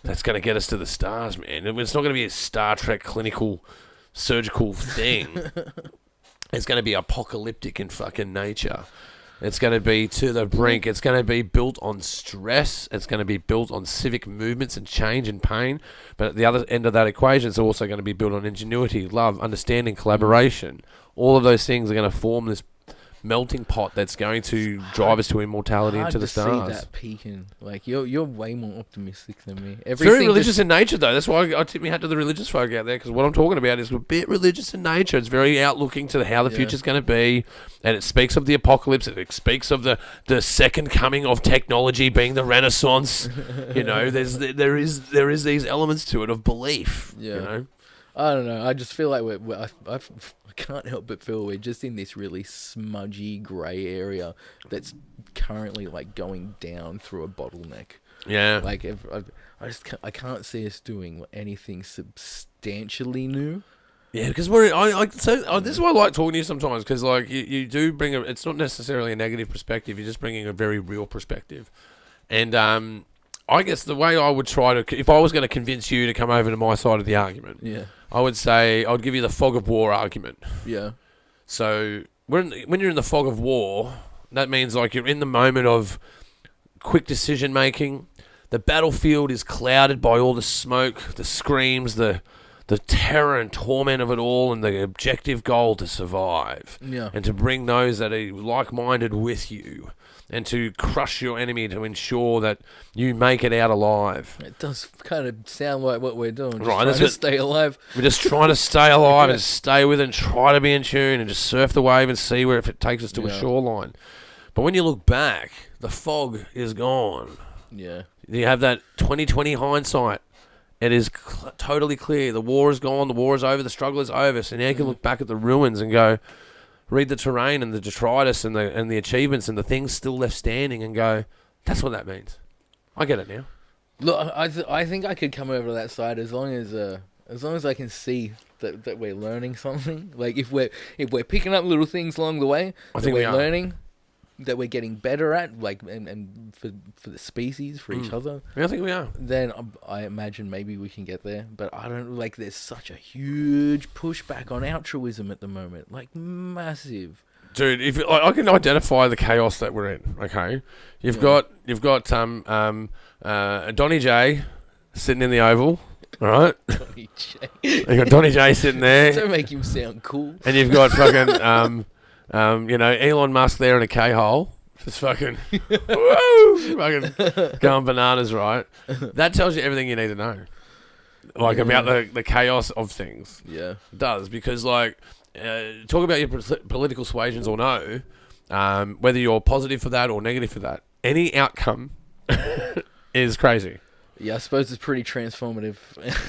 that's going to get us to the stars, man. It's not going to be a Star Trek clinical surgical thing. It's going to be apocalyptic in fucking nature. It's going to be to the brink. It's going to be built on stress. It's going to be built on civic movements and change and pain. But at the other end of that equation, it's also going to be built on ingenuity, love, understanding, collaboration. All of those things are going to form this melting pot that's going to drive us to immortality into the stars.
Hard to see that peaking. Like you're way more optimistic than me.
It's very religious in nature, though. That's why I tip my hat to the religious folk out there, because what I'm talking about is a bit religious in nature. It's very outlooking to how the future's going to be, and it speaks of the apocalypse. It speaks of the second coming of technology being the Renaissance. There is these elements to it of belief.
Yeah. I don't know. I just feel like I can't help but feel we're just in this really smudgy grey area that's currently like going down through a bottleneck.
Yeah.
Like I can't see us doing anything substantially new.
Yeah, because this is why I like talking to you sometimes, because like you do bring it's not necessarily a negative perspective. You're just bringing a very real perspective, and I guess the way I would try to, if I was going to convince you to come over to my side of the argument, I would say I would give you the fog of war argument.
Yeah.
So when you're in the fog of war, that means like you're in the moment of quick decision making. The battlefield is clouded by all the smoke, the screams, the terror and torment of it all, and the objective goal to survive.
Yeah.
And to bring those that are like-minded with you, and to crush your enemy to ensure that you make it out alive.
It does kind of sound like what we're doing. Just
right,
trying to stay alive.
We're just trying to stay alive and stay with it and try to be in tune and just surf the wave and see where if it takes us to a shoreline. But when you look back, the fog is gone.
Yeah.
You have that 20/20 hindsight. It is totally clear. The war is gone. The war is over. The struggle is over. So now you can look back at the ruins and go, read the terrain and the detritus and the achievements and the things still left standing and go, that's what that means. I get it now.
Look, I think I could come over to that side as long as I can see that we're learning something. Like if we're picking up little things along the way,
I think we are
learning. that we're getting better at, like, and for the species, for each other,
I think we are.
then I imagine maybe we can get there. But I don't, like, there's such a huge pushback on altruism at the moment, like, massive.
Dude, if I can identify the chaos that we're in, okay? You've got Donny J sitting in the Oval, all right?
Donny J.
You got Donny J sitting there.
Don't make him sound cool.
And you've got fucking Elon Musk there in a K-hole. Just fucking, woo, fucking going bananas, right? That tells you everything you need to know. Like, about the chaos of things.
Yeah.
It does, because, like, talk about your political suasions or no, whether you're positive for that or negative for that, any outcome is crazy.
Yeah, I suppose it's pretty transformative.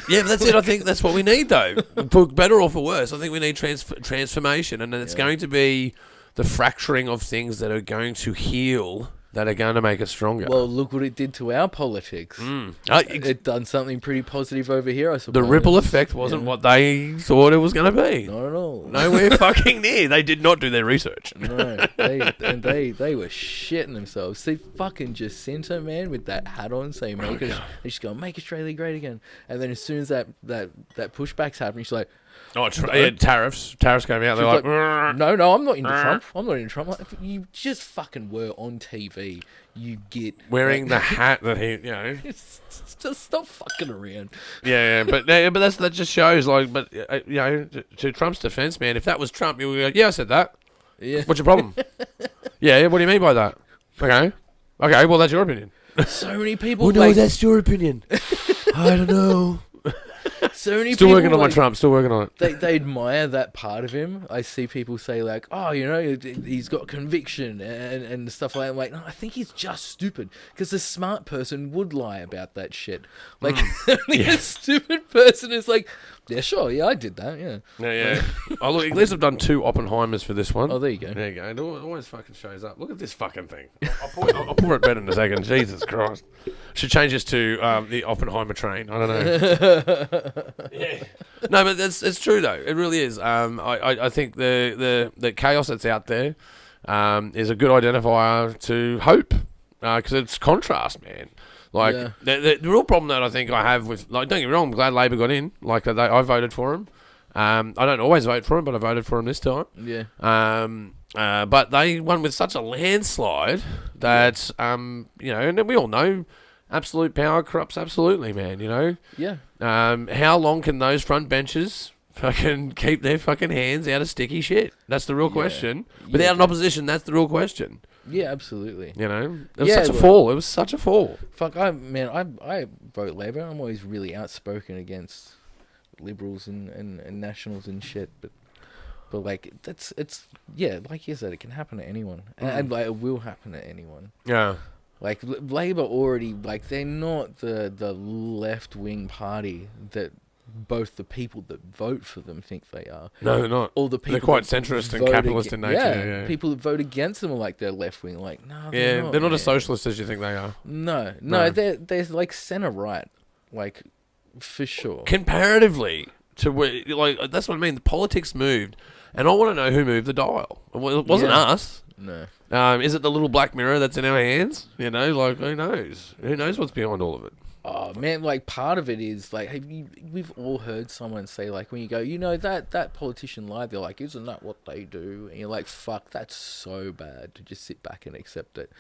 Yeah, but that's it. I think that's what we need, though. For better or for worse, I think we need transformation, and then it's going to be the fracturing of things that are going to heal, that are going to make us stronger.
Well, look what it did to our politics. It done something pretty positive over here, I suppose.
The ripple effect wasn't what they thought it was going to be.
Not at all.
Nowhere fucking near. They did not do their research.
No, they were shitting themselves. See, fucking Jacinta, man, with that hat on, saying they just go, make Australia great again. And then as soon as that pushback's happening, she's like, tariffs came out. They're like, no, I'm not into Trump. I'm not into Trump. Like, you just fucking were on TV. You get
wearing the hat that he,
just stop fucking around.
But that just shows, like, to Trump's defense, man, if that was Trump, you would go, I said that.
Yeah.
What's your problem? What do you mean by that? Okay, well, that's your opinion.
So many people.
Well, no, that's your opinion. I don't know.
So many
Still
people,
working on my Trump. Still working on it.
They admire that part of him. I see people say, like, oh, he's got conviction and stuff like that. I'm like, no, I think he's just stupid, because a smart person would lie about that shit. Like, a stupid person is like, yeah, sure, yeah, I did that, yeah.
Yeah. Oh, look, at least I've done 2 Oppenheimers for this one.
Oh, there you go.
There you go. It always fucking shows up. Look at this fucking thing. I'll pour it better in a second. Jesus Christ. Should change this to the Oppenheimer train. I don't know. Yeah. No, but it's true, though. It really is. I think the chaos that's out there is a good identifier to hope, because it's contrast, man. Like, the real problem that I think I have with, like, don't get me wrong, I'm glad Labor got in. Like, I voted for him. I don't always vote for him, but I voted for him this time.
Yeah.
But they won with such a landslide that, and then we all know, absolute power corrupts absolutely, man,
Yeah.
How long can those front benches fucking keep their fucking hands out of sticky shit? That's the real question. Without an opposition, that's the real question.
Yeah, absolutely.
It was such a fall. It was such a fall.
Fuck, I vote Labor. I'm always really outspoken against Liberals and Nationals and shit, but like, it's like you said, it can happen to anyone, and like, it will happen to anyone.
Yeah.
Like, Labor already, like, they're not the left-wing party that both the people that vote for them think they are.
No, they're not.
All the people
they're quite centrist and capitalist in nature. Yeah.
People that vote against them are like they're left-wing. Like, no,
they're not as socialist as you think they are.
No, they're like centre-right, like, for sure.
Comparatively to like, that's what I mean. The politics moved, and I want to know who moved the dial. It wasn't us.
No.
Is it the little black mirror that's in our hands? Like, who knows? Who knows what's behind all of it?
Oh, man, like, part of it is, like, we've all heard someone say, like, when you go, that politician lied, they're like, isn't that what they do? And you're like, fuck, that's so bad to just sit back and accept it.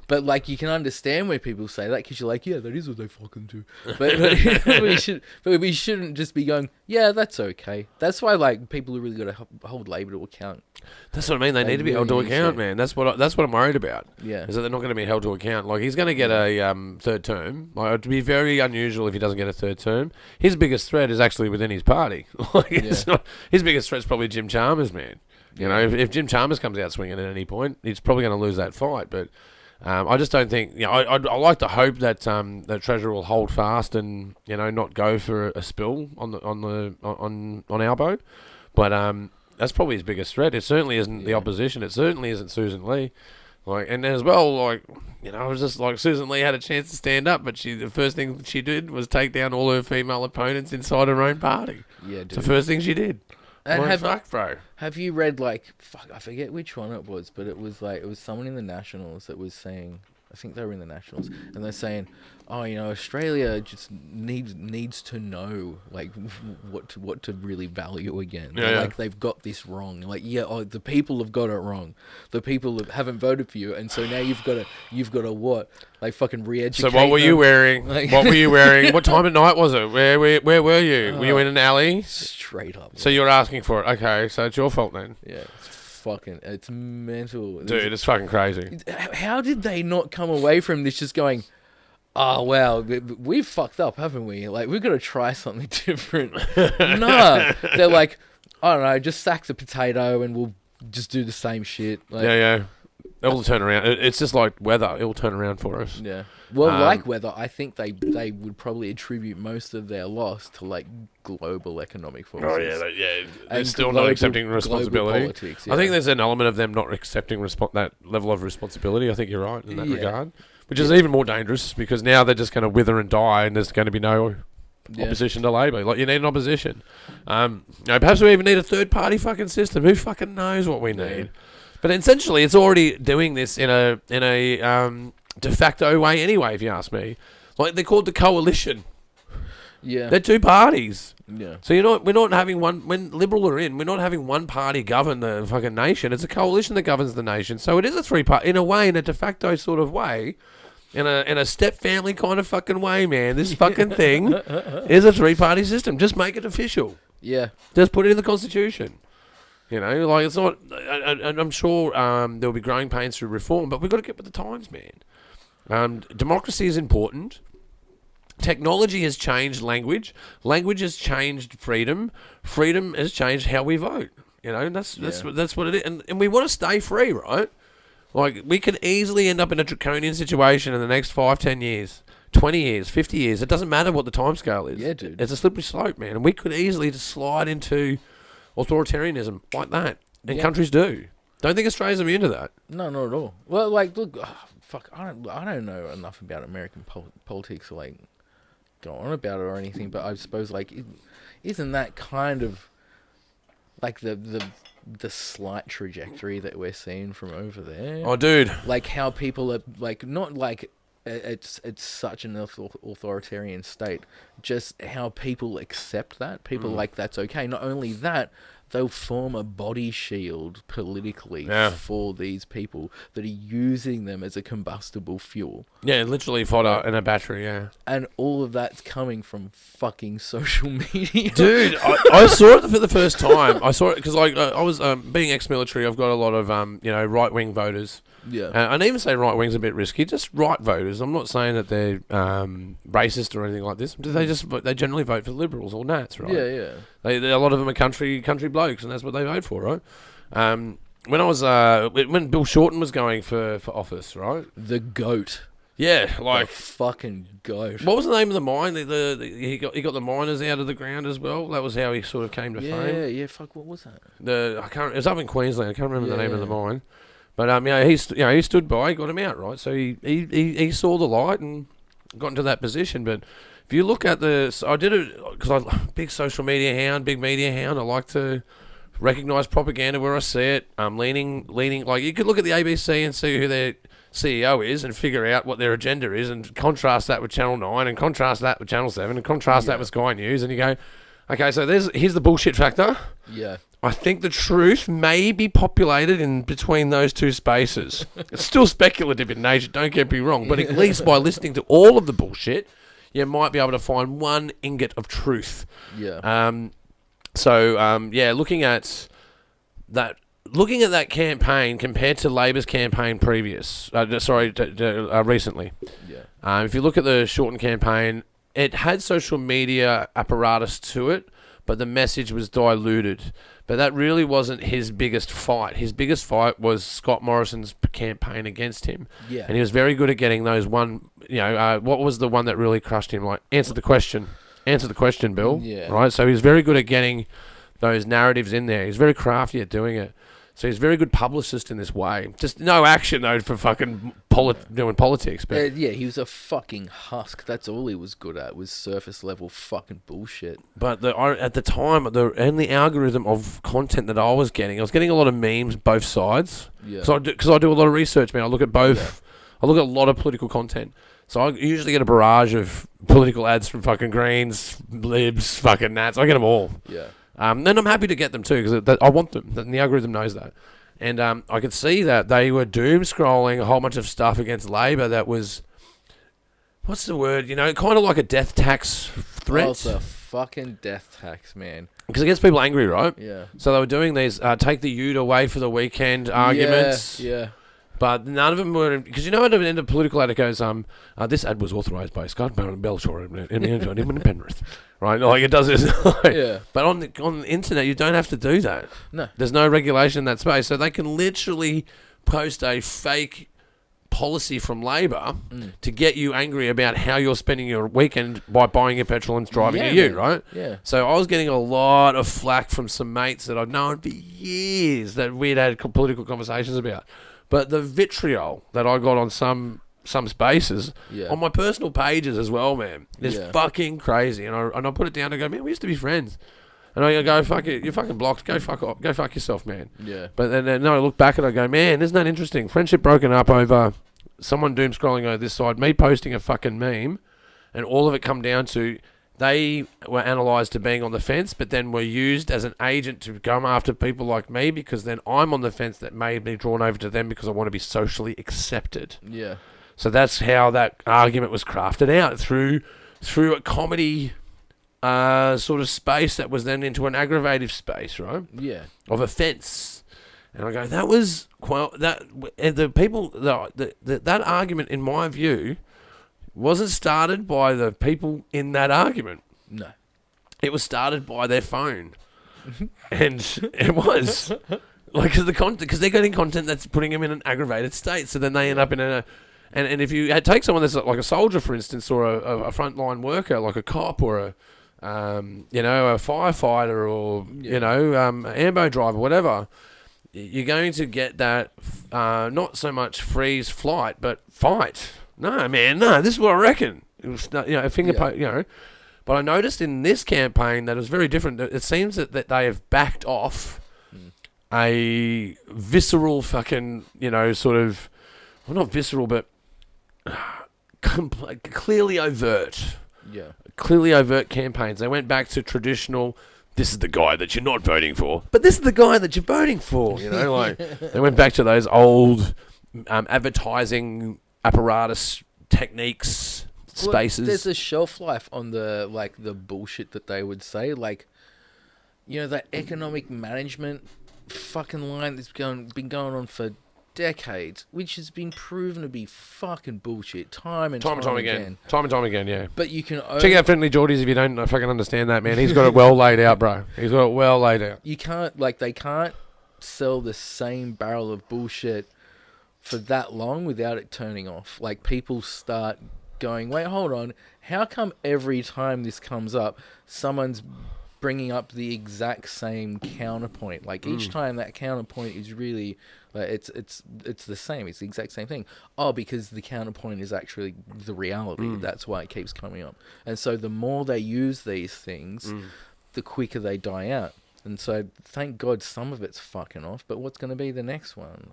But, like, you can understand where people say that, because you're like, yeah, that is what they fucking do. But we shouldn't just be going, yeah, that's okay. That's why, like, people are really got to hold Labor to account.
That's what I mean. They need to be held to account, man. That's what I'm worried about.
Yeah.
Is that they're not going to be held to account. Like, he's going to get a third term. Like, it'd be very unusual if he doesn't get a third term. His biggest threat is actually within his party. Like, it's not, his biggest threat is probably Jim Chalmers, man. If Jim Chalmers comes out swinging at any point, he's probably going to lose that fight. But I just don't think. I like to hope that the Treasurer will hold fast and not go for a spill on Albo. But that's probably his biggest threat. It certainly isn't the opposition. It certainly isn't Susan Lee. Like, and as well, like, I was just like, Susan Lee had a chance to stand up, but the first thing she did was take down all her female opponents inside her own party.
Yeah, dude.
It's the first thing she did.
And
fuck, bro.
Have you read I forget which one it was, but it was someone in the Nationals that was saying, I think they were in the Nationals, and they're saying, oh, Australia just needs to know what to really value again.
Yeah.
They've got this wrong. The people have got it wrong. The people haven't voted for you, and so now you've got to what? Fucking re-educate.
So what were you wearing? What were you wearing? What time of night was it? Where were you? Were you in an alley?
Straight up.
So you're asking for it. Okay, so it's your fault then.
Yeah. It's mental.
Dude, it's fucking crazy.
How did they not come away from this just going, oh, wow, we've fucked up, haven't we? We've got to try something different. Nah. They're I don't know, just sack the potato and we'll just do the same shit.
Yeah. It'll turn around. It's just like weather. It'll turn around for us.
Yeah. Well, weather, I think they would probably attribute most of their loss to global economic forces.
Oh yeah. They're
And
still not accepting responsibility.
Politics, yeah.
I think there's an element of them not accepting that level of responsibility. I think you're right in that regard, which is even more dangerous because now they're just going to wither and die, and there's going to be no opposition to Labor. You need an opposition. Perhaps we even need a third party fucking system. Who fucking knows what we need? Yeah. But essentially, it's already doing this in a de facto way anyway, if you ask me. They're called the coalition.
Yeah.
They're two parties.
Yeah.
So we're not having one, when Liberal are in, we're not having one party govern the fucking nation. It's a coalition that governs the nation. So it is a three-party, in a way, in a de facto sort of way, in a step family kind of fucking way, man. This fucking thing is a three-party system. Just make it official.
Yeah.
Just put it in the Constitution. It's not, and I'm sure there'll be growing pains through reform, but we've got to get with the times, man. Democracy is important. Technology has changed language. Language has changed freedom. Freedom has changed how we vote. That's what it is. And we want to stay free, right? We could easily end up in a draconian situation in the next 5, 10 years, 20 years, 50 years. It doesn't matter what the timescale is.
Yeah, dude.
It's a slippery slope, man. And we could easily just slide into authoritarianism like that. And countries do. Don't think Australia's immune to that.
No, not at all. Well, look, fuck, I don't know enough about American politics to go on about it or anything, but I suppose isn't that kind of the slight trajectory that we're seeing from over there?
Oh, dude.
How people are not it's such an authoritarian state, just how people accept that. People that's okay. Not only that, they'll form a body shield politically for these people that are using them as a combustible fuel.
Yeah, literally fodder and a battery, yeah.
And all of that's coming from fucking social media.
Dude, I saw it for the first time. I saw it because I was being ex-military, I've got a lot of right-wing voters.
Yeah.
And even say right-wing's a bit risky, just right voters. I'm not saying that they're racist or anything like this. They generally vote for Liberals or Nats, right?
Yeah.
A lot of them are country blokes, and that's what they vote for, right? When I was when Bill Shorten was going for office, right?
The goat.
Yeah,
the fucking goat.
What was the name of the mine? He got the miners out of the ground as well. That was how he sort of came to fame.
Yeah. Fuck, what was that?
It was up in Queensland. I can't remember the name of the mine. But he stood by, got him out, right? So he saw the light and got into that position. But if you look at I did it because I'm a big social media hound, big media hound. I like to recognise propaganda where I see it. Leaning. You could look at the ABC and see who their CEO is and figure out what their agenda is, and contrast that with Channel 9, and contrast that with Channel 7, and contrast that with Sky News, and you go, okay, so here's the bullshit factor.
Yeah.
I think the truth may be populated in between those two spaces. It's still speculative in nature, don't get me wrong, but at least by listening to all of the bullshit, you might be able to find one ingot of truth.
Yeah.
Looking at that campaign compared to Labor's campaign recently.
Yeah.
If you look at the Shorten campaign, it had social media apparatus to it, but the message was diluted. But that really wasn't his biggest fight. His biggest fight was Scott Morrison's campaign against him.
Yeah.
And he was very good at getting those what was the one that really crushed him? Answer the question, Bill.
Yeah.
Right? So he was very good at getting those narratives in there. He's very crafty at doing it. So he's a very good publicist in this way. Just no action, though, for fucking doing politics. But
yeah, he was a fucking husk. That's all he was good at, was surface level fucking bullshit.
But at the time, the algorithm of content that I was getting a lot of memes, both sides.
Yeah.
Because I do a lot of research, man. I look at both. Yeah. I look at a lot of political content. So I usually get a barrage of political ads from fucking Greens, Libs, fucking Nats. I get them all.
Yeah.
And I'm happy to get them too, because I want them. And the algorithm knows that. And I could see that they were doom scrolling a whole bunch of stuff against Labor that was, what's the word? You know, kind of like a death tax threat.
Oh, it's a fucking death tax, man.
Because it gets people angry, right?
Yeah.
So they were doing these take the ute away for the weekend arguments.
Yeah.
But none of them were, because you know at the end of political ad it goes, this ad was authorised by Scott Belshaw in Penrith, right? Like it does this.
Yeah.
But on the internet you don't have to do that.
No.
There's no regulation in that space, so they can literally post a fake policy from Labor to get you angry about how you're spending your weekend by buying your petrol and driving a ute, right?
Yeah.
So I was getting a lot of flack from some mates that I'd known for years that we'd had political conversations about. But the vitriol that I got on some spaces, on my personal pages as well, man, is fucking crazy. And I put it down and go, man, we used to be friends. And I go, fuck it, you're fucking blocked. Go fuck off. Go fuck yourself, man.
Yeah.
But then I look back and I go, man, isn't that interesting? Friendship broken up over someone doom scrolling over this side, me posting a fucking meme, and all of it come down to they were analysed to being on the fence, but then were used as an agent to come after people like me, because then I'm on the fence that made me drawn over to them because I want to be socially accepted.
Yeah.
So that's how that argument was crafted out through a comedy sort of space that was then into an aggravative space, right?
Yeah.
Of offence. And I go, that was that argument, in my view, wasn't started by the people in that argument.
No.
It was started by their phone. And it was. Like, because they're getting content that's putting them in an aggravated state. So then they end up in a... And if you take someone that's like a soldier, for instance, or a frontline worker, like a cop or a firefighter or, ambo driver, whatever, you're going to get that not so much freeze flight, but fight. No, man, no, this is what I reckon. It was, a finger poke, But I noticed in this campaign that it was very different. It seems that they have backed off a visceral fucking, sort of, well, not visceral, but clearly overt.
Yeah.
Clearly overt campaigns. They went back to traditional, this is the guy that you're not voting for, but this is the guy that you're voting for, they went back to those old advertising apparatus techniques, spaces.
There's a shelf life on the bullshit that they would say, that economic management fucking line that's been going on for decades, which has been proven to be fucking bullshit time and time again.
Time and time again, yeah.
But you can
check out Friendly Geordies if you don't fucking understand that, man. He's got it well laid out, bro. He's got it well laid out.
You can't, they can't sell the same barrel of bullshit for that long without it turning off. Like, people start going, wait, hold on, how come every time this comes up, someone's bringing up the exact same counterpoint? Each time that counterpoint is really, it's the same. It's the exact same thing. Oh, because the counterpoint is actually the reality. That's why it keeps coming up. And so the more they use these things, the quicker they die out. And so, thank God, some of it's fucking off. But what's going to be the next one?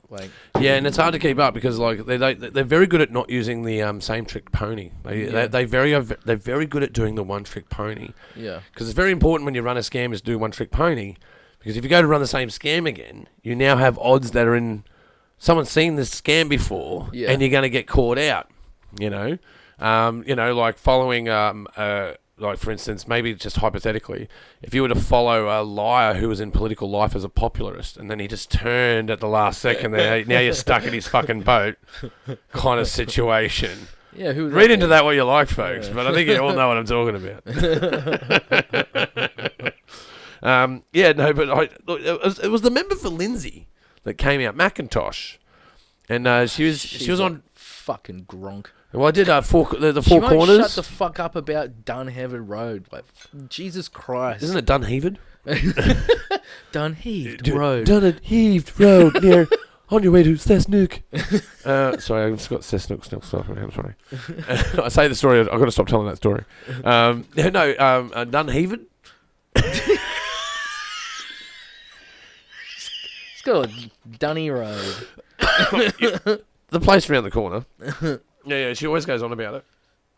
Yeah, and it's hard to keep up because they're very good at not using the same trick pony. They're very good at doing the one trick pony.
Yeah.
Because it's very important when you run a scam is to do one trick pony. Because if you go to run the same scam again, you now have odds that are in someone's seen this scam before, and you're going to get caught out. Following like, for instance, maybe just hypothetically, if you were to follow a liar who was in political life as a popularist and then he just turned at the last second there, now you're stuck in his fucking boat kind of situation.
Yeah,
read into that what you like, folks, but I think you all know what I'm talking about. It was the member for Lindsay that came out, McIntosh, and she was on
fucking Gronk.
Well, I did the four corners.
Shut the fuck up about Dunhaven Road. Jesus Christ.
Isn't it Dunhaven?
Dunheaved Road.
Dunheaved Road near on your way to Cessnook. Sorry, I've just got Cessnook still stuff. I'm sorry. I say the story. I've got to stop telling that story. Dunhaven.
It's got a Dunny Road.
The place around the corner. Yeah. She always goes on about it.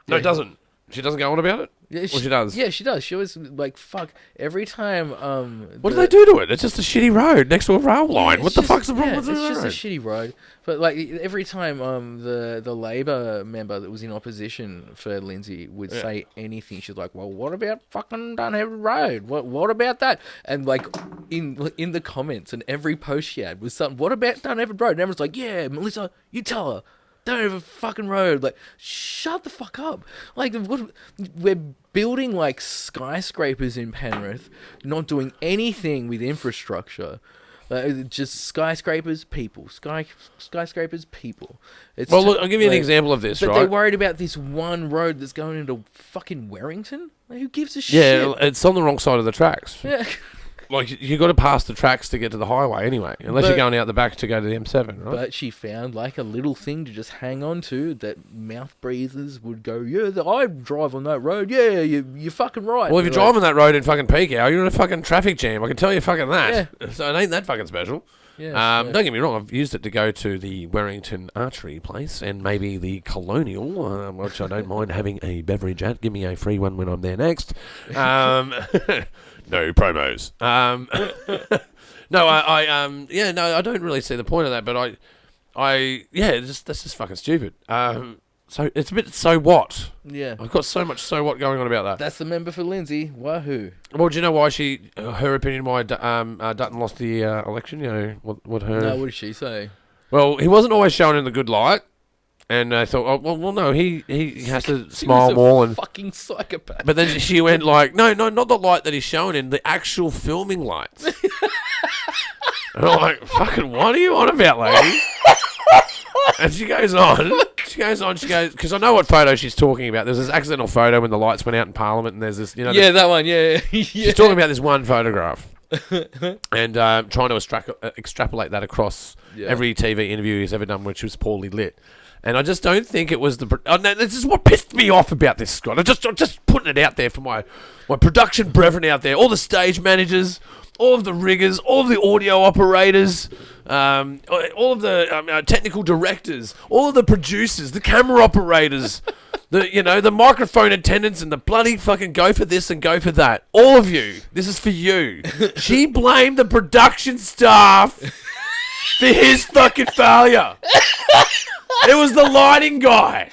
No, it doesn't. She doesn't go on about it?
Yeah,
Or she does?
Yeah, she does. She always, like, fuck. Every time,
What do they do to it? It's just a shitty road next to a rail line. What the fuck's the problem with
it's
the
just
road?
a shitty road. But, like, every time the Labour member that was in opposition for Lindsay would say anything, she's like, well, what about fucking Dunhaven Road? What about that? And, like, in the comments and every post she had was something, what about Dunhaven Road? And everyone's like, yeah, Melissa, you tell her. Don't have a fucking road. Like, shut the fuck up. Like, we're building, like, skyscrapers in Penrith, not doing anything with infrastructure. Just skyscrapers, people. Skyscrapers, people.
Well, look, I'll give you an example of this,
but
right?
they're worried about this one road that's going into fucking Warrington? Like, who gives a shit?
Yeah, it's on the wrong side of the tracks.
Yeah.
Like, you got to pass the tracks to get to the highway anyway, unless you're going out the back to go to the M7, right?
But she found, like, a little thing to just hang on to that mouth breathers would go, yeah, I drive on that road. Yeah, you're fucking right.
Well, if you're driving that road in fucking peak hour, you're in a fucking traffic jam. I can tell you fucking that.
Yeah.
So it ain't that fucking special.
Yeah,
Don't get me wrong, I've used it to go to the Warrington Archery place and maybe the Colonial, which I don't mind having a beverage at. Give me a free one when I'm there next. No promos. I don't really see the point of that, but that's just fucking stupid. So it's a bit so what?
Yeah.
I've got so much so what going on about that.
That's the member for Lindsay. Wahoo.
Well, do you know why her opinion why Dutton lost the election? You know, what her...
No, what did she say?
Well, he wasn't always shown in the good light. And I thought, well, no, he has to smile more and
fucking psychopath.
But then she went like, no, not the light that he's shown in, the actual filming lights. And I'm like, fucking, what are you on about, lady? And she goes, because I know what photo she's talking about. There's this accidental photo when the lights went out in Parliament, and there's this,
that one, yeah.
She's talking about this one photograph. And trying to extrapolate that across every TV interview he's ever done, which was poorly lit. And I just don't think it was this is what pissed me off about this, Scott. I'm just putting it out there for my production brethren out there, all the stage managers, all of the riggers, all of the audio operators, all of the technical directors, all of the producers, the camera operators, the microphone attendants, and the bloody fucking go for this and go for that. All of you, this is for you. She blamed the production staff for his fucking failure. It was the lighting guy.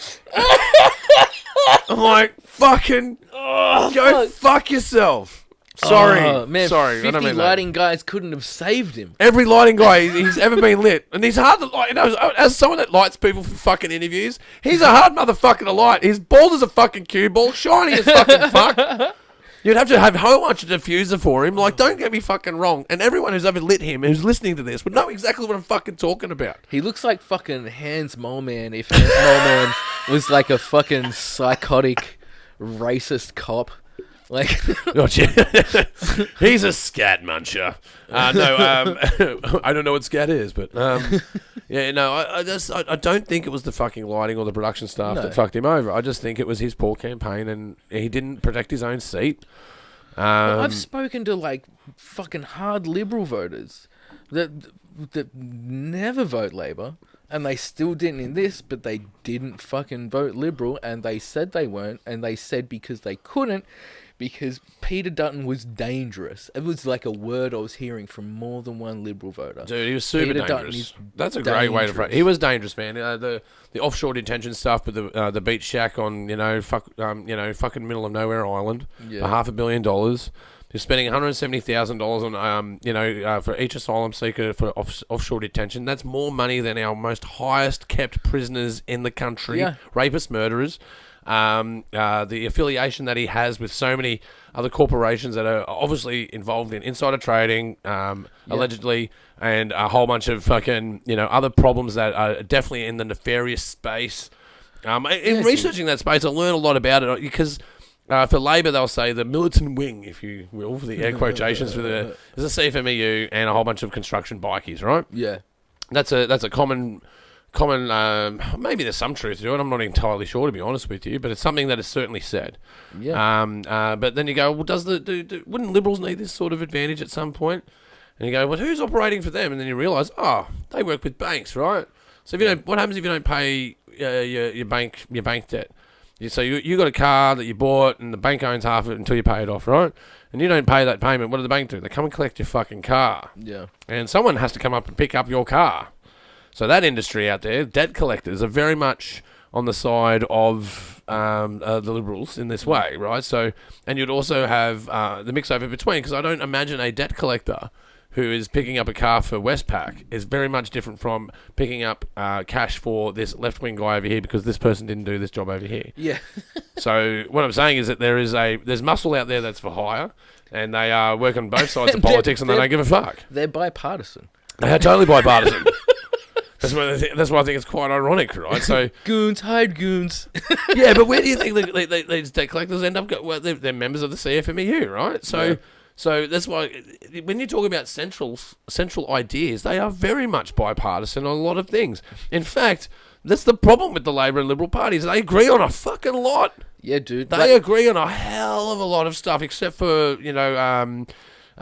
I'm like, fucking, go fuck yourself. Sorry,
man,
sorry.
50
I don't mean
lighting guys couldn't have saved him.
Every lighting guy he's ever been lit, and he's hard to light. As someone that lights people for fucking interviews, he's a hard motherfucker to light. He's bald as a fucking cue ball, shiny as fucking fuck. You'd have to have a whole bunch of diffuser for him. Like, don't get me fucking wrong. And everyone who's ever lit him, who's listening to this, would know exactly what I'm fucking talking about.
He looks like fucking Hans Moleman if Hans Moleman was like a fucking psychotic, racist cop. Like,
he's a scat muncher. I don't know what scat is, but I don't think it was the fucking lighting or the production staff that fucked him over. I just think it was his poor campaign, and he didn't protect his own seat.
I've spoken to like fucking hard Liberal voters that never vote Labor, and they still didn't in this, but they didn't fucking vote Liberal, and they said they weren't, and they said because they couldn't. Because Peter Dutton was dangerous. It was like a word I was hearing from more than one Liberal voter.
Dude, he was super dangerous. That's a great way to phrase it. He was dangerous, man. The offshore detention stuff with the beach shack on fucking middle of nowhere island for $500 million. You're spending $170,000 on for each asylum seeker for offshore detention. That's more money than our most highest kept prisoners in the country, rapists, murderers. The affiliation that he has with so many other corporations that are obviously involved in insider trading, allegedly, and a whole bunch of fucking, other problems that are definitely in the nefarious space. In researching that space, I learned a lot about it because For Labor, they'll say the militant wing, if you will, for the air quotations, there's a CFMEU and a whole bunch of construction bikies, right?
Yeah.
That's a common. Maybe there's some truth to it. I'm not entirely sure, to be honest with you, but it's something that is certainly said.
Yeah.
But then you go, well, wouldn't Liberals need this sort of advantage at some point? And you go, well, who's operating for them? And then you realise, they work with banks, right? So if you don't, what happens if you don't pay your bank debt? So you got a car that you bought, and the bank owns half of it until you pay it off, right? And you don't pay that payment. What do the bank do? They come and collect your fucking car.
Yeah.
And someone has to come up and pick up your car. So that industry out there, debt collectors, are very much on the side of the Liberals in this way, right? So, and you'd also have the mix over between, because I don't imagine a debt collector who is picking up a car for Westpac is very much different from picking up cash for this left-wing guy over here because this person didn't do this job over here.
Yeah.
So what I'm saying is that there's muscle out there that's for hire, and they work on both sides of politics, and they don't give a fuck.
They're bipartisan.
They are totally bipartisan. That's why I think it's quite ironic, right? So
goons, hide goons.
Yeah, but where do you think these debt collectors end up? Well, they're members of the CFMEU, right? So that's why when you talk about central ideas, they are very much bipartisan on a lot of things. In fact, that's the problem with the Labor and Liberal parties. They agree on a fucking lot.
Yeah, dude.
They agree on a hell of a lot of stuff, except for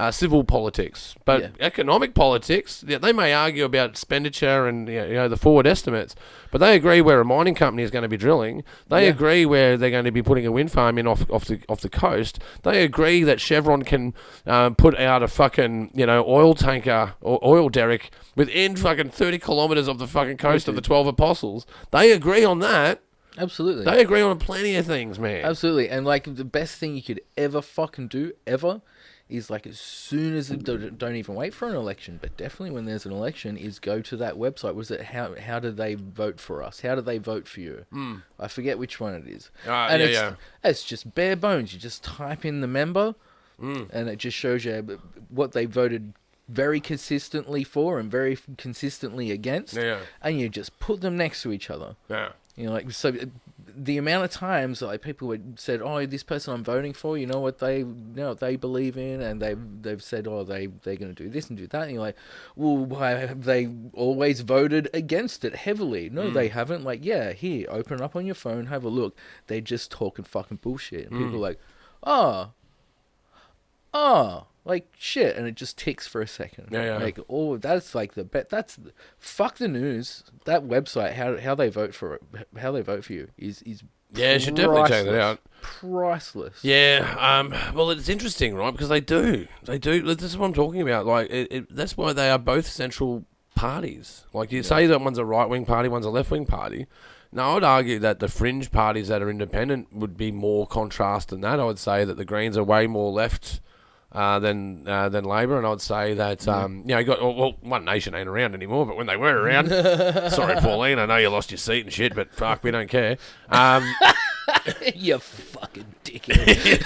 civil politics, but economic politics, they may argue about expenditure and the forward estimates, but they agree where a mining company is going to be drilling. They agree where they're going to be putting a wind farm in off the coast. They agree that Chevron can put out a fucking oil tanker or oil derrick within fucking 30 kilometers of the fucking coast of the 12 Apostles. They agree on that.
Absolutely.
They agree on plenty of things, man.
Absolutely. And like the best thing you could ever fucking do ever is like as soon as don't even wait for an election, but definitely when there's an election, is go to that website. Was it how do they vote for us? How do they vote for you? I forget which one it is. And it's just bare bones. You just type in the member, and it just shows you what they voted very consistently for and very consistently against. And you just put them next to each other. So the amount of times like people would said, "Oh, this person I'm voting for, you know what they believe in," and they've said, "Oh, they're going to do this and do that," and you're like, "Well, why have they always voted against it heavily?" No, they haven't. Like, yeah, here, open it up on your phone, have a look. They're just talking fucking bullshit, and people are like, like shit, and it just ticks for a second. Like, that's like the bet. Fuck the news. That website, how they vote for it, how they vote for you is
you should definitely check that out.
Priceless.
Well, it's interesting, right? Because they do. This is what I'm talking about. Like, that's why they are both central parties. Like, you say that one's a right wing party, one's a left wing party. Now, I'd argue that the fringe parties that are independent would be more contrast than that. I would say that the Greens are way more left than Labor, and I would say that you got One Nation ain't around anymore, but when they were around, sorry, Pauline, I know you lost your seat and shit, but fuck, we don't care.
You fucking dickhead.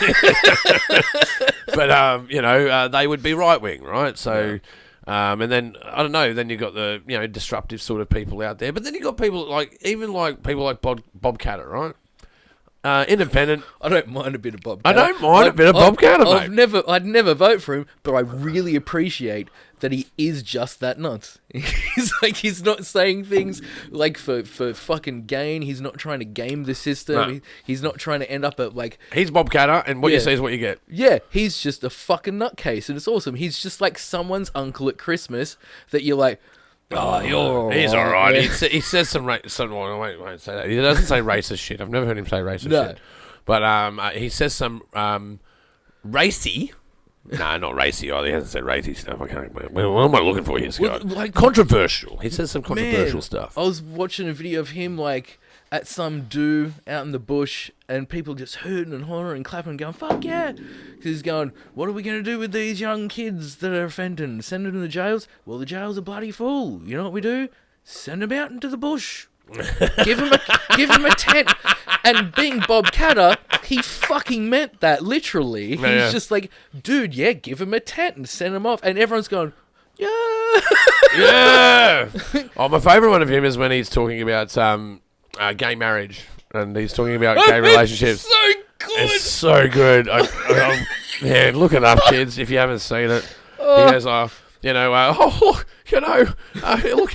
But they would be right wing, right? So. And then I don't know. Then you got the disruptive sort of people out there, but then you got people like people like Bob Catter, right? Independent.
I don't mind a bit of Bob
Catter.
I
don't mind a bit of Bob Catter, mate.
I'd never vote for him, but I really appreciate that he is just that nuts. He's not saying things like for fucking gain. He's not trying to game the system.
No.
He's not trying to end up at like...
He's Bob Catter, and what you see is what you get.
Yeah, he's just a fucking nutcase, and it's awesome. He's just like someone's uncle at Christmas that you're like... Oh, you're
he's all right. Yeah. He says some won't say that. He doesn't say racist shit. I've never heard him say racist shit. But he says some racy. No, not racy either. He hasn't said racy stuff. What am I looking for here, Scott? Like, controversial. He says some controversial stuff.
I was watching a video of him like at some do out in the bush, and people just hooting and hollering and clapping and going, fuck yeah. Because he's going, what are we going to do with these young kids that are offending? Send them to the jails? Well, the jails are bloody full. You know what we do? Send them out into the bush. give him a tent. And being Bob Catter, he fucking meant that literally. He's just like, dude, give him a tent and send him off. And everyone's going, yeah.
Yeah. Oh, my favourite one of him is when he's talking about gay marriage, and he's talking about gay relationships.
So good.
It's so good. Yeah, look it up, kids, if you haven't seen it. He goes, look,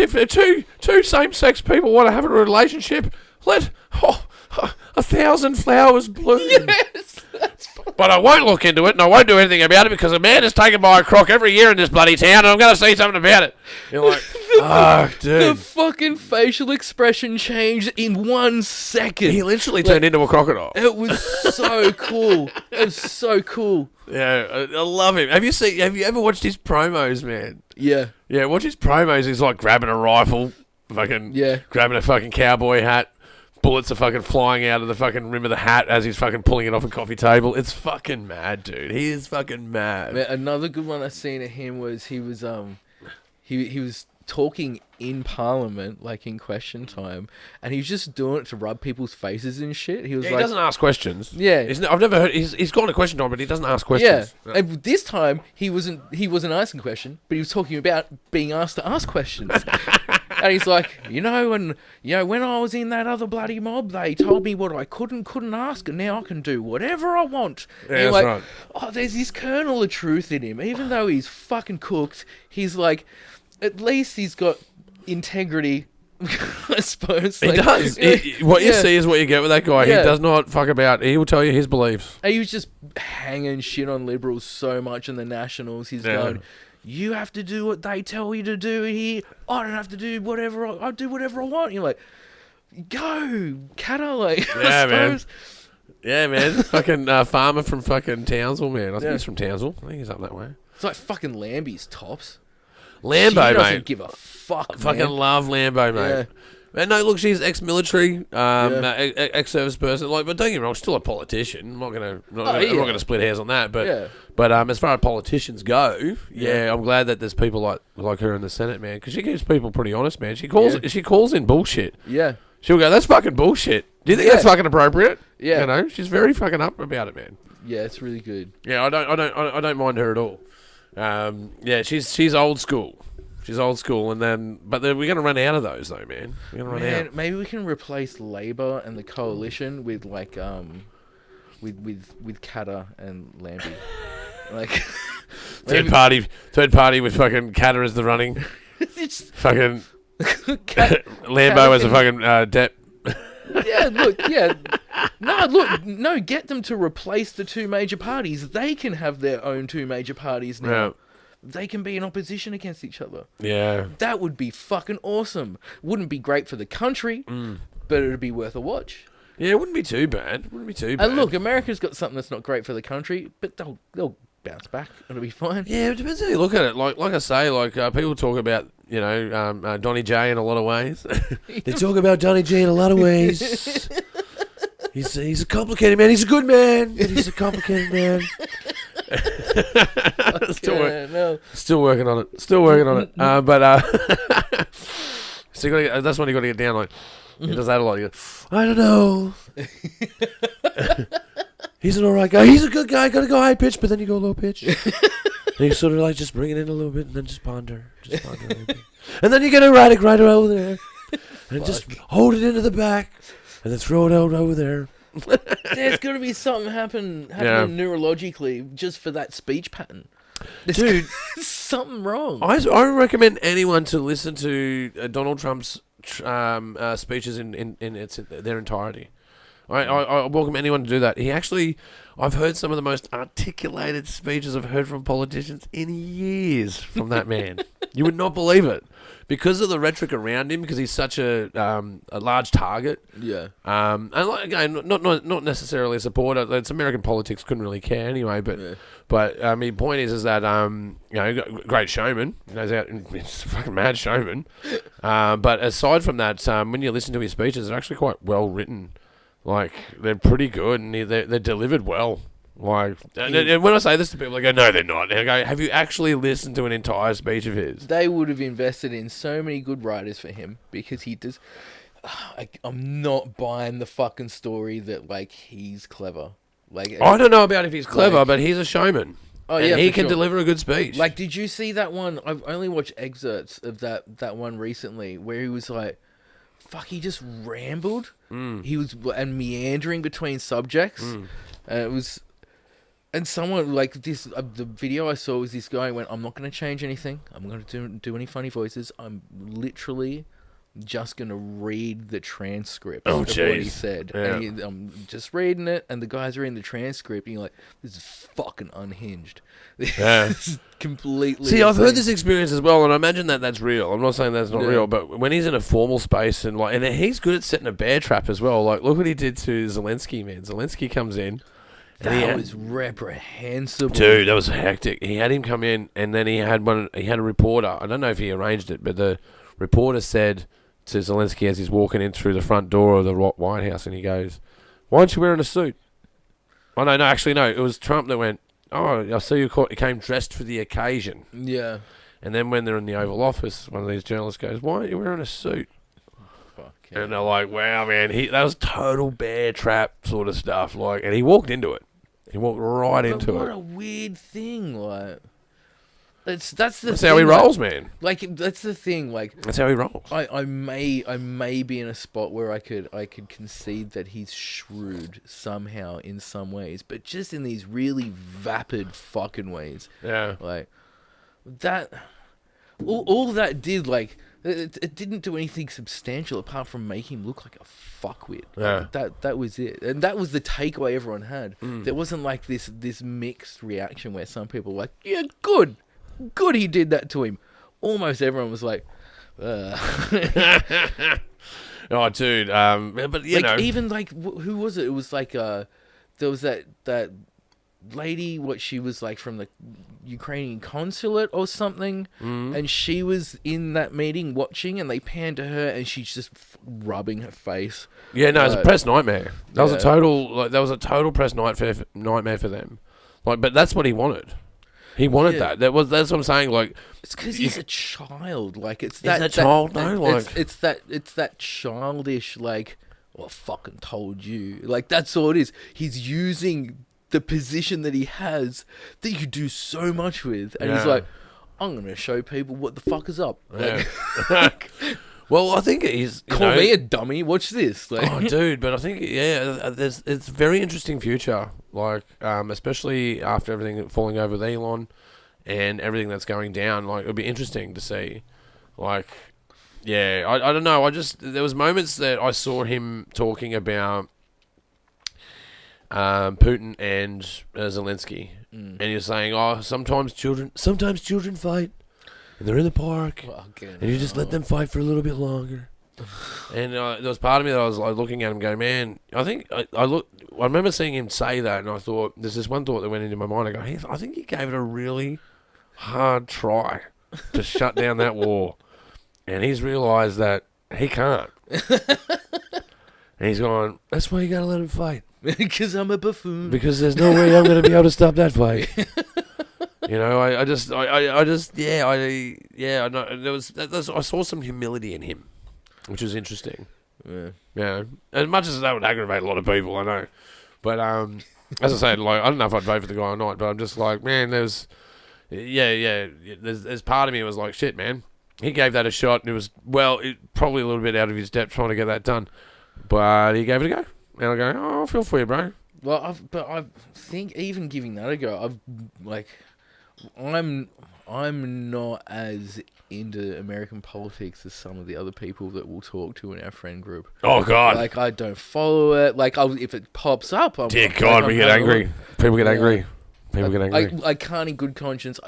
if two same-sex people want to have a relationship, let 1,000 flowers bloom.
Yes.
But I won't look into it, and I won't do anything about it because a man is taken by a croc every year in this bloody town, and I'm going to see something about it. You're like, dude.
The fucking facial expression changed in 1 second.
He literally turned into a crocodile.
It was so cool. It was so cool.
Yeah, I love him. Have you ever watched his promos, man?
Yeah.
Yeah, watch his promos. He's like grabbing a rifle, grabbing a fucking cowboy hat. Bullets are fucking flying out of the fucking rim of the hat as he's fucking pulling it off a coffee table. It's fucking mad, dude. He is fucking mad.
Man, another good one I seen of him was he was talking in Parliament, like in question time, and he was just doing it to rub people's faces and shit. He was
he doesn't ask questions.
Yeah,
I've never heard. He's gone to question time, but he doesn't ask questions.
Yeah, and this time he wasn't asking a question, but he was talking about being asked to ask questions. And he's like, when I was in that other bloody mob, they told me what I couldn't ask, and now I can do whatever I want.
Yeah, that's right.
Oh, there's this kernel of truth in him. Even though he's fucking cooked, he's like, at least he's got integrity, I suppose.
He does. What you see is what you get with that guy.
Yeah.
He does not fuck about. He will tell you his beliefs.
And he was just hanging shit on Liberals so much in the Nationals. He's going, you have to do what they tell you to do here. I don't have to do whatever. I do whatever I want. You're like, go, Catter. Like,
yeah,
I suppose.
Yeah, man. Fucking farmer from fucking Townsville, man. I think he's from Townsville. I think he's up that way.
It's like fucking Lambie's tops.
Lambo,
she doesn't
mate.
give a fuck,
Fucking love Lambo, mate.
Yeah.
Man, no, look, she's ex-military, ex-service person. Like, but don't get me wrong, she's still a politician. I'm not gonna split hairs on that. But as far as politicians go, I'm glad that there's people like her in the Senate, man, because she keeps people pretty honest, man. She calls in bullshit.
Yeah.
She'll go, that's fucking bullshit. Do you think that's fucking appropriate?
Yeah.
You know, she's very fucking up about it, man.
Yeah, it's really good.
Yeah, I don't mind her at all. She's old school. She's old school, but we're going to run out of those, though, man. We're going to run out.
Maybe we can replace Labour and the coalition with like with Catter and Lambie, like
third party with fucking Catter as the running, fucking Lambo as a fucking dep.
No, get them to replace the two major parties. They can have their own two major parties now.
Yeah.
They can be in opposition against each other.
Yeah.
That would be fucking awesome. Wouldn't be great for the country, but it would be worth a watch.
Yeah, it wouldn't be too bad.
And look, America's got something that's not great for the country, but they'll bounce back. It'll be fine.
Yeah, it depends how you look at it. Like I say, people talk about, Donny J in a lot of ways. They talk about Donny J in a lot of ways. He's a complicated man. He's a good man, but he's a complicated man. Still working on it. So that's when you got to get down. Like he does that a lot. You go, I don't know. He's an alright guy. He's a good guy. Got to go high pitch, but then you go low pitch. And you sort of like just bring it in a little bit, and then just ponder a little bit, and then you get a right over there, and just hold it into the back, and then throw it out over there.
There's got to be something happening neurologically just for that speech pattern.
Dude,
something wrong.
I recommend anyone to listen to Donald Trump's speeches in their entirety. I welcome anyone to do that. I've heard some of the most articulated speeches I've heard from politicians in years from that man. You would not believe it. Because of the rhetoric around him, because he's such a large target. Yeah. And again, not necessarily a supporter. It's American politics, couldn't really care anyway. But I mean, point is that great showman. He goes out and he's a fucking mad showman. But aside from that, when you listen to his speeches, they're actually quite well written. Like they're pretty good, and they're delivered well. Like, and when I say this to people, they go, "No, they're not." And I go, "Have you actually listened to an entire speech of his?"
They would have invested in so many good writers for him because he does. I'm not buying the fucking story that like he's clever. Like
I don't know about if he's clever, but he's a showman. Oh yeah, he can deliver a good speech.
Like, did you see that one? I've only watched excerpts of that one recently, where he was like, "Fuck," he just rambled. He was meandering between subjects. And it was, and someone like this. The video I saw was this guy went, "I'm not going to change anything. I'm going to do any funny voices. I'm literally just going to read the transcript of what he said.
Yeah.
And I'm just reading it, and the guy's reading the transcript, and you're like, this is fucking unhinged.
Yeah.
This is completely.
See, I've heard
insane.
this experience as well, and I imagine that that's real. I'm not saying that's not real, but when he's in a formal space and he's good at setting a bear trap as well. Like, look what he did to Zelensky, man. Zelensky comes in.
That was reprehensible.
Dude, that was hectic. He had him come in, and then he had a reporter. I don't know if he arranged it, but the reporter said to Zelensky as he's walking in through the front door of the White House, and he goes, "Why aren't you wearing a suit?" Oh, no, actually, no. It was Trump that went, "Oh, I see you came dressed for the occasion."
Yeah.
And then when they're in the Oval Office, one of these journalists goes, "Why aren't you wearing a suit?"
Fuck yeah.
And they're like, "Wow, man, that was total bear trap sort of stuff." Like, and he walked into it. He walked right into
What
it.
a weird thing, like. That's
That's how he rolls, man.
Like, that's the thing, like.
That's how he rolls.
I may be in a spot where I could concede that he's shrewd somehow in some ways, but just in these really vapid fucking ways.
Yeah.
Like that all that did, like, it didn't do anything substantial apart from make him look like a fuckwit.
Yeah.
That was it. And that was the takeaway everyone had. There wasn't like this mixed reaction where some people were like, yeah, good he did that to him. Almost everyone was like,
Oh, dude. But you know,
even like who was it? It was like there was that lady. What, she was like from the Ukrainian consulate or something, and she was in that meeting watching, and they panned to her, and she's just rubbing her face.
yeah, no, it was a press nightmare. That was a total press nightmare for them. Like, but that's what he wanted. He wanted that. That's what I'm saying. Like,
it's because he's a child. Like, it's
He's
that
a child, though, like-
it's that childish, like, well, I fucking told you. Like, that's all it is. He's using the position that he has that you could do so much with, and he's
Yeah.
like, I'm gonna show people what the fuck is up. Like,
Yeah. Well, I think he's
call me a dummy. Watch this. Like,
Oh, dude, but I think it's a very interesting future. Like, especially after everything falling over with Elon and everything that's going down. Like, it'll be interesting to see. Like, yeah, I don't know. There was moments that I saw him talking about Putin and Zelensky, and he was saying, "Oh, sometimes children fight, and they're in the park, and you just let them fight for a little bit longer." And there was part of me that I was like looking at him, going, "Man, I think I remember seeing him say that, and I thought, there's this one thought that went into my mind. I go, I think he gave it a really hard try to shut down that war, and he's realised that he can't." And he's gone, "That's why you gotta let him fight."
because I'm a buffoon.
Because there's no way I'm going to be able to stop that fight. You know, I know. I saw some humility in him, which was interesting. Yeah. As much as that would aggravate a lot of people, I know. But as I said, like, I don't know if I'd vote for the guy or not, but I'm just like, man, there's part of me was like, shit, man. He gave that a shot, and it was, probably a little bit out of his depth trying to get that done. But he gave it a go. And I go, oh, I feel for you, bro.
Well, I think even giving that a go, I'm not as into American politics as some of the other people that we'll talk to in our friend group.
Oh, God.
Like, I don't follow it. Like, if it pops up,
Dear God, we get angry. People get angry. People get angry.
I can't in good conscience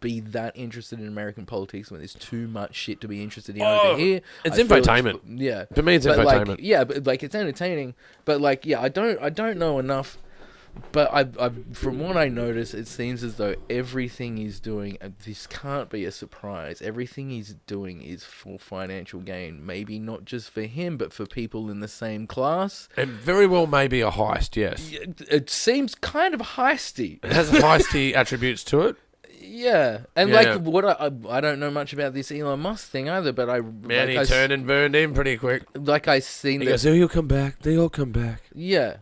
be that interested in American politics when there's too much shit to be interested in over here.
It's
I feel
infotainment.
Yeah.
To me, it's
but
infotainment.
Like, yeah, but like, it's entertaining. But like, yeah, I don't know enough. But I from what I notice, it seems as though everything he's doing, this can't be a surprise. Everything he's doing is for financial gain. Maybe not just for him, but for people in the same class.
It very well may be a heist, yes.
It seems kind of heisty.
It has heisty attributes to it.
Yeah, and
Yeah.
like what I don't know much about this Elon Musk thing either, but
He turned and burned in pretty quick.
Like I seen
He
that.
goes, "Oh, you'll come back. They all come back."
Yeah,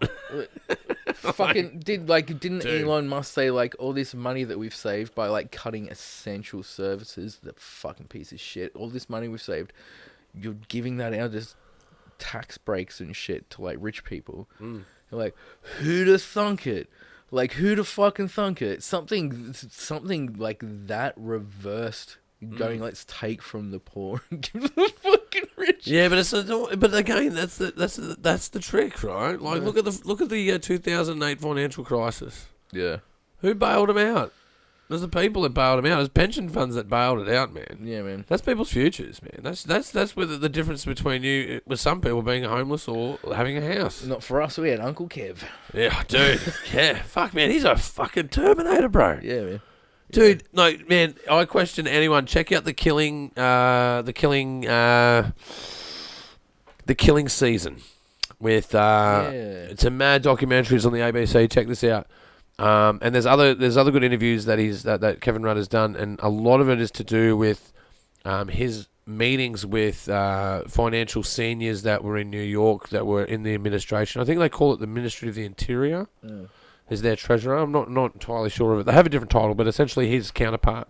didn't
Dude.
Elon Musk say like all this money that we've saved by like cutting essential services? The fucking piece of shit. All this money we've saved, you're giving that out as tax breaks and shit to like rich people. Like, who'd have thunk it? Like, who'd have fucking thunk it? Something like that reversed. Going, let's take from the poor and give the fucking rich.
Yeah, but again, that's the trick, right? Like, look at the 2008 financial crisis.
Yeah.
Who bailed them out? There's the people that bailed them out. There's pension funds that bailed it out, man.
Yeah, man.
That's people's futures, man. That's where the difference between you with some people being homeless or having a house.
Not for us. We had Uncle Kev.
Yeah, dude. Yeah, fuck, man. He's a fucking Terminator, bro.
Yeah, man.
Dude, no, man. I question anyone. Check out the killing season with it's a mad documentary. It's on the ABC. Check this out. And there's other good interviews that Kevin Rudd has done, and a lot of it is to do with his meetings with financial seniors that were in New York that were in the administration. I think they call it the Ministry of the Interior. Is their treasurer. I'm not entirely sure of it. They have a different title, but essentially his counterpart.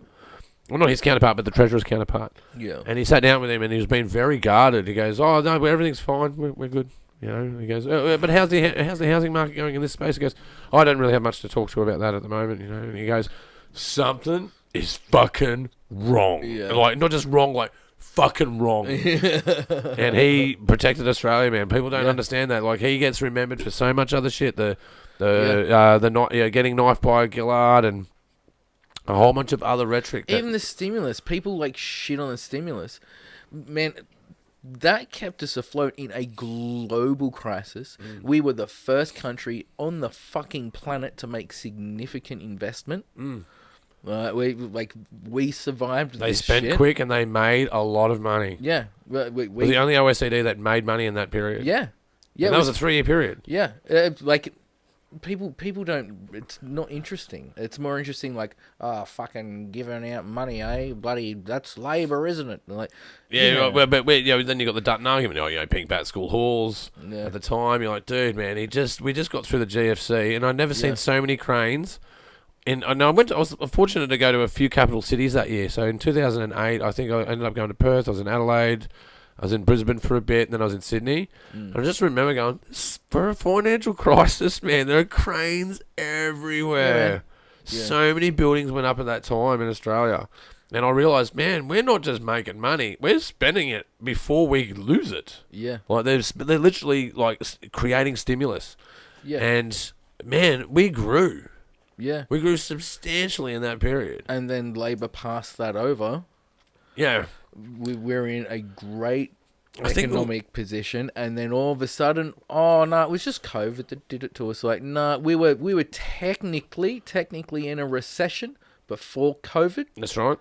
Well, not his counterpart, but the treasurer's counterpart.
Yeah.
And he sat down with him, and he was being very guarded. He goes, "Oh no, everything's fine. We're good." You know. He goes, "But how's the housing market going in this space?" He goes, "I don't really have much to talk to about that at the moment." You know. And he goes, "Something is fucking wrong.
Yeah.
And like not just wrong, like fucking wrong." And he protected Australia, man. People don't understand that. Like he gets remembered for so much other shit. Getting knifed by Gillard and a whole bunch of other rhetoric.
Even the stimulus, people like shit on the stimulus. Man, that kept us afloat in a global crisis. We were the first country on the fucking planet to make significant investment. We survived.
They
this
spent
shit.
quick and they made a lot of money.
Yeah,
We're the only OECD that made money in that period.
Yeah,
and that was a 3-year period.
Yeah, people don't. It's not interesting. It's more interesting, like, fucking giving out money, eh? Bloody, that's labour, isn't it? Like,
yeah, but then you got the Dutton argument. Pink bat school halls at the time. You're like, dude, man, we just got through the GFC, and I'd never seen so many cranes. And I was fortunate to go to a few capital cities that year. So in 2008, I think I ended up going to Perth. I was in Adelaide. I was in Brisbane for a bit, and then I was in Sydney. And I just remember going, for a financial crisis, man, there are cranes everywhere. Yeah. So many buildings went up at that time in Australia. And I realised, man, we're not just making money, we're spending it before we lose it.
Yeah.
Like, they're literally, like, creating stimulus.
Yeah.
And, man, we grew.
Yeah.
We grew substantially in that period.
And then Labor passed that over.
Yeah.
We're in a great economic position, and then all of a sudden, it was just COVID that did it to us. Like, we were technically in a recession before COVID.
That's right.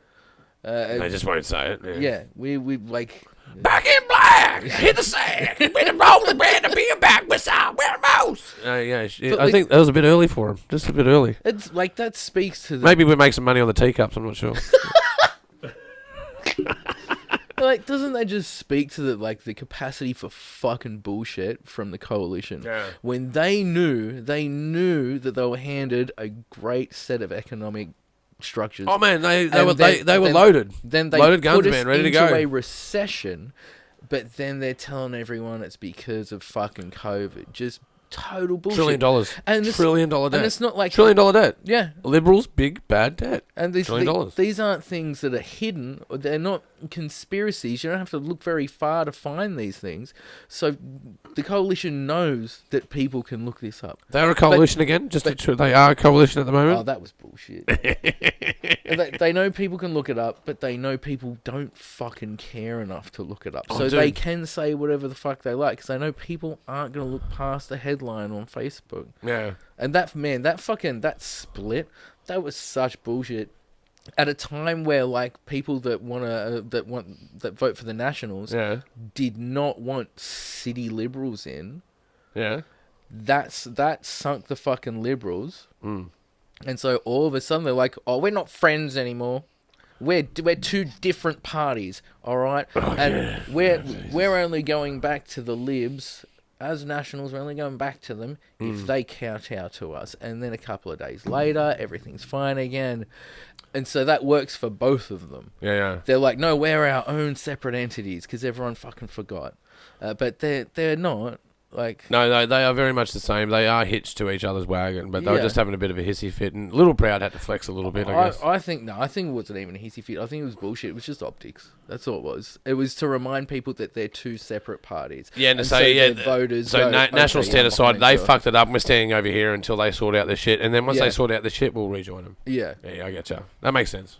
They just won't say it.
Yeah, we like
back in black. Hit the sand. We're the rolling brand to be back with some. We're most. I think that was a bit early for him. Just a bit early.
It's like that speaks to
maybe we make some money on the teacups. I'm not sure.
Like, doesn't that just speak to the capacity for fucking bullshit from the coalition?
Yeah.
When they knew that they were handed a great set of economic structures.
Oh man, they were loaded.
Then they
loaded guns,
put us
man, ready to
into
go.
a recession, but then they're telling everyone it's because of fucking COVID. Just total bullshit.
$1 trillion.
And
$1 trillion debt.
And it's not like
$1 trillion debt.
Yeah.
Liberals, big bad debt.
And
$1 trillion.
these aren't things that are hidden. Or they're not conspiracies. You don't have to look very far to find these things. So the coalition knows that people can look this up.
They're a coalition again. They are a coalition at the moment.
Oh, that was bullshit. they know people can look it up, but they know people don't fucking care enough to look it up. So they can say whatever the fuck they like, because they know people aren't going to look past the headline on Facebook.
Yeah.
And that split, that was such bullshit. At a time where, like, people that vote for the Nationals did not want city Liberals in.
Yeah.
That sunk the fucking Liberals. And so all of a sudden they're like, "Oh, we're not friends anymore. We're two different parties, all right? We're only going back to the Libs as Nationals. We're only going back to them if they kowtow to us." And then a couple of days later, everything's fine again. And so that works for both of them.
Yeah.
They're like, "No, we're our own separate entities," because everyone fucking forgot. But they're not. Like,
No, they are very much the same. They are hitched to each other's wagon, but they were just having a bit of a hissy fit. And Little Proud had to flex a little bit, I guess.
I think it wasn't even a hissy fit. I think it was bullshit. It was just optics. That's all it was. It was to remind people that they're two separate parties.
Yeah, and so voters. So National stand aside, they fucked it up. And we're standing over here until they sort out their shit, and then once they sort out the shit, we'll rejoin them.
Yeah,
I get you. That makes sense.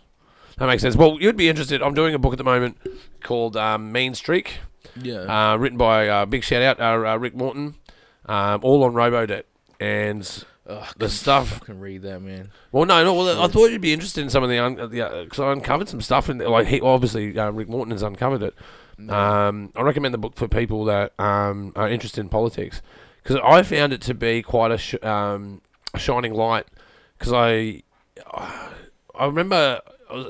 Well, you'd be interested. I'm doing a book at the moment called Mean Streak.
Yeah.
Written by big shout out Rick Morton. All on Robodebt, and the stuff.
I can read that, man.
Well, no. Well, I thought you'd be interested in some of the because I uncovered some stuff, and like obviously Rick Morton has uncovered it. I recommend the book for people that are interested in politics, because I found it to be quite a shining light. Because I remember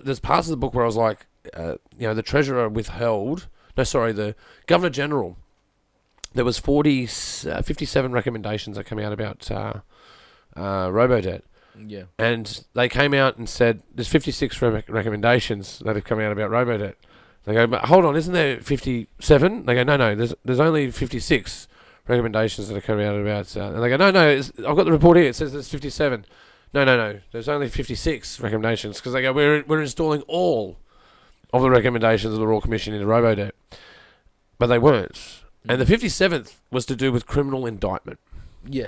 there's parts of the book where I was like, the treasurer withheld. No, sorry, the governor general. There was 57 recommendations that came out about Robodebt.
Yeah.
And they came out and said, there's 56 recommendations that have come out about Robodebt. They go, but hold on, isn't there 57? They go, no, there's only 56 recommendations that have come out about... and they go, no, I've got the report here, it says there's 57. No, there's only 56 recommendations, because they go, we're installing all of the recommendations of the Royal Commission into Robodebt. But they weren't. And the 57th was to do with criminal indictment.
Yeah.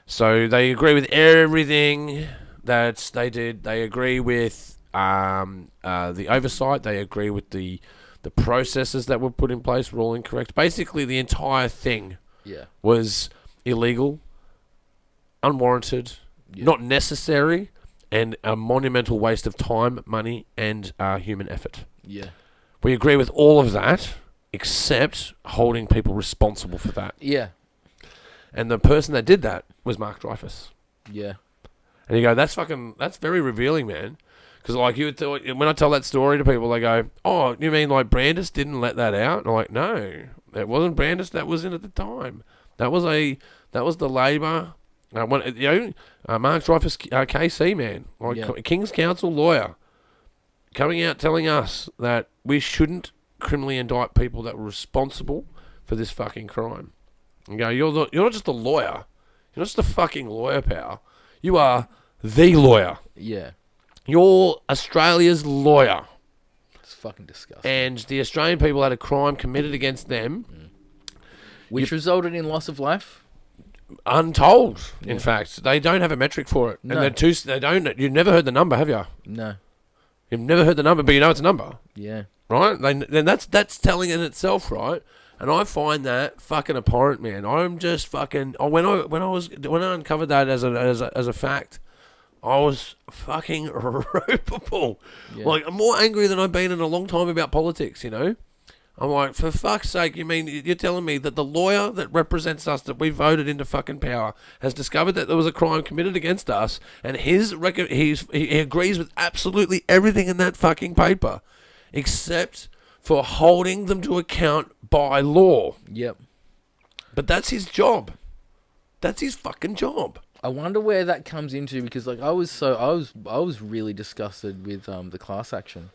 So they agree with everything that they did. They agree with the oversight. They agree with the processes that were put in place were all incorrect. Basically, the entire thing was illegal, unwarranted, not necessary, and a monumental waste of time, money, and human effort.
Yeah.
We agree with all of that, except holding people responsible for that.
Yeah.
And the person that did that was Mark Dreyfus.
Yeah.
And you go, that's very revealing, man. Because like when I tell that story to people, they go, oh, you mean like Brandis didn't let that out? And I'm like, no, it wasn't Brandis that was in at the time. That was the Labor, Mark Dreyfus, KC, man, like King's Counsel lawyer, coming out telling us that we shouldn't criminally indict people that were responsible for this fucking crime. And go, you're not just a lawyer. You're not just a fucking lawyer, pal. You are the lawyer.
Yeah.
You're Australia's lawyer.
It's fucking disgusting.
And the Australian people had a crime committed against them.
Which resulted in loss of life?
Untold, in fact. They don't have a metric for it.
No.
And they don't. You've never heard the number, have you?
No.
You've never heard the number, but you know it's a number.
Yeah.
Right? Then that's telling in itself, right? And I find that fucking abhorrent, man. I'm just fucking... When I uncovered that as a fact, I was fucking ropeable. Yeah. Like, I'm more angry than I've been in a long time about politics, you know? I'm like, for fuck's sake, you mean you're telling me that the lawyer that represents us, that we voted into fucking power, has discovered that there was a crime committed against us, and he agrees with absolutely everything in that fucking paper, except for holding them to account by law.
Yep.
But that's his job. That's his fucking job.
I wonder where that comes into, because like I was really disgusted with the class action.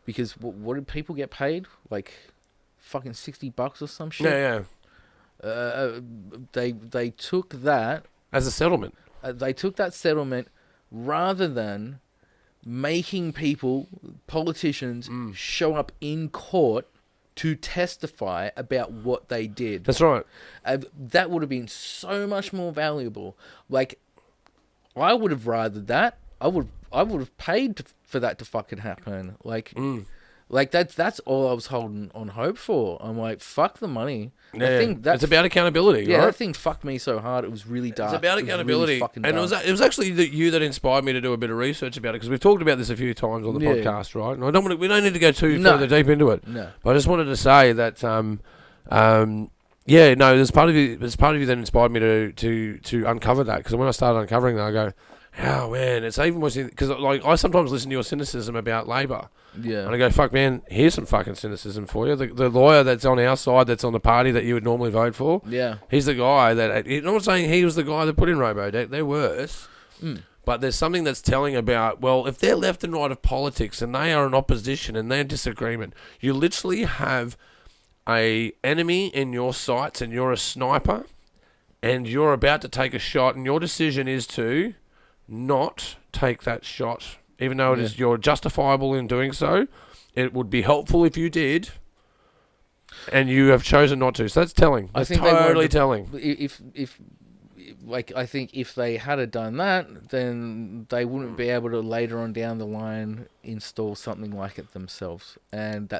Because what did people get paid? Like, fucking $60 or some shit.
Yeah.
They took that
as a settlement.
They took that settlement rather than making politicians, show up in court to testify about what they did.
That's right.
That would have been so much more valuable. Like, I would have rathered that. I would have paid for that to fucking happen. Like that's all I was holding on hope for. I'm like, fuck the money.
Yeah, it's about accountability.
Yeah,
right?
that thing fucked me so hard. It was really dark.
It's about accountability,
really
and it was actually you that inspired me to do a bit of research about it, because we've talked about this a few times on the podcast, right? And we don't need to go too further deep into it.
No,
but I just wanted to say that there's part of you that inspired me to uncover that, because when I started uncovering that, I go, oh man, it's even worse, because like I sometimes listen to your cynicism about Labor.
Yeah. And
I go, fuck man, here's some fucking cynicism for you. The lawyer that's on our side, that's on the party that you would normally vote for. Yeah. He's the guy that, I'm not saying he was the guy that put in Robodebt, they're worse. But there's something that's telling about, well, if they're left and right of politics and they are in opposition and they're in disagreement, you literally have a enemy in your sights and you're a sniper and you're about to take a shot and your decision is to not take that shot, even though you're justifiable in doing so, it would be helpful if you did, and you have chosen not to. So that's telling. That's totally telling.
I think if they had done that, then they wouldn't be able to later on down the line install something like it themselves. And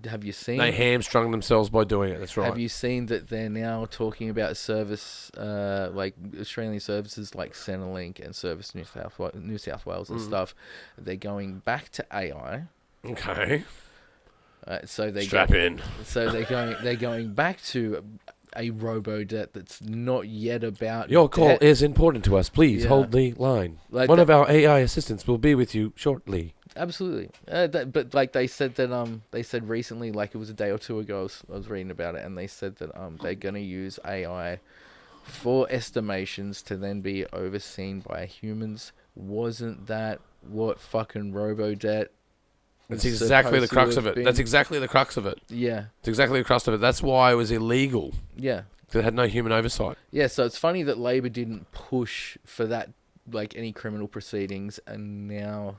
have you seen?
They hamstrung themselves by doing it. That's right.
Have you seen that they're now talking about service, like Australian services like Centrelink and Service New South Wales and stuff? They're going back to AI.
Okay.
So they
strap in.
So they're going back to a robo-debt that's not yet about
your call
debt.
is important to us. Please hold the line.
Like
one of our AI assistants will be with you shortly.
Absolutely. But like they said recently, like it was a day or two ago, I was reading about it, and they said that they're going to use AI for estimations to then be overseen by humans. Wasn't that what fucking robo-debt?
That's exactly the crux of it. That's exactly the crux of it.
Yeah.
It's exactly the crux of it. That's why it was illegal.
Yeah.
It had no human oversight.
Yeah, so it's funny that Labor didn't push for that, like any criminal proceedings, and now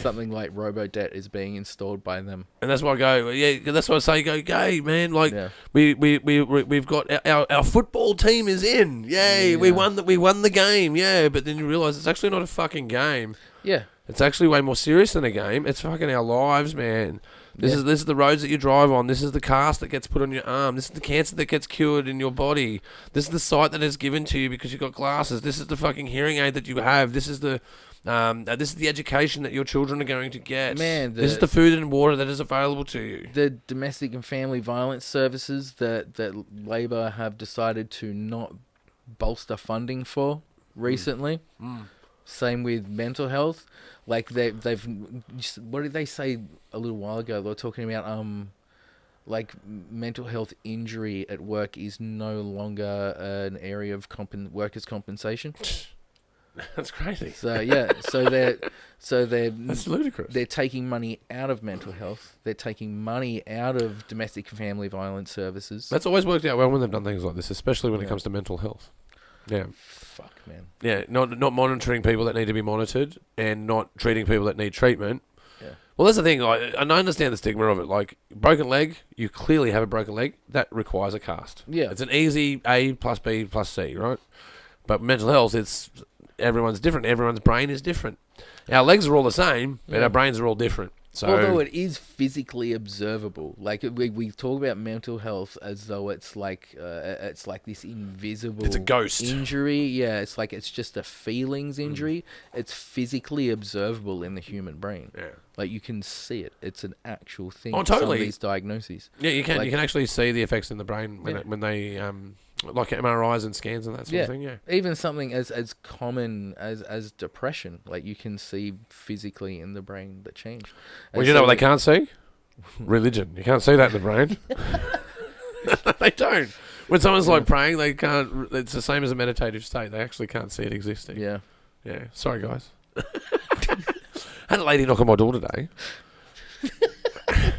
something like robo-debt is being installed by them. And
that's why that's why I say go, man. Like, we've got our football team is in. Yay, we won the game. Yeah, but then you realise it's actually not a fucking game.
Yeah.
It's actually way more serious than a game. It's fucking our lives, man. This is the roads that you drive on. This is the cast that gets put on your arm. This is the cancer that gets cured in your body. This is the sight that is given to you because you've got glasses. This is the fucking hearing aid that you have. This is the education that your children are going to get.
Man,
this is the food and water that is available to you.
The domestic and family violence services that Labor have decided to not bolster funding for recently. Same with mental health. Like they've what did they say a little while ago? They were talking about like mental health injury at work is no longer an area of workers' compensation.
That's crazy.
So they're
that's ludicrous.
They're taking money out of mental health. They're taking money out of domestic and family violence services.
That's always worked out well when they've done things like this, especially when it comes to mental health. Yeah.
Fuck, man.
Yeah, not monitoring people that need to be monitored and not treating people that need treatment.
Yeah.
Well, that's the thing. And I understand the stigma of it. Like, broken leg, you clearly have a broken leg. That requires a cast.
Yeah.
It's an easy A plus B plus C, right? But mental health, everyone's different. Everyone's brain is different. Our legs are all the same, but our brains are all different. So,
although it is physically observable, like we talk about mental health as though it's like this invisible.
It's a ghost
injury. Yeah, it's just a feelings injury. It's physically observable in the human brain.
Yeah, like
you can see it. It's an actual thing.
Oh, totally.
Some of these diagnoses.
Yeah, you can actually see the effects in the brain when they like MRIs and scans and that sort of thing. Yeah,
even something as common as depression, like you can see physically in the brain the change.
Well, you know what they can't see? Religion. You can't see that in the brain. They don't. When someone's like praying, they can't. It's the same as a meditative state. They actually can't see it existing.
Yeah.
Yeah. Sorry, guys. I had a lady knock on my door today.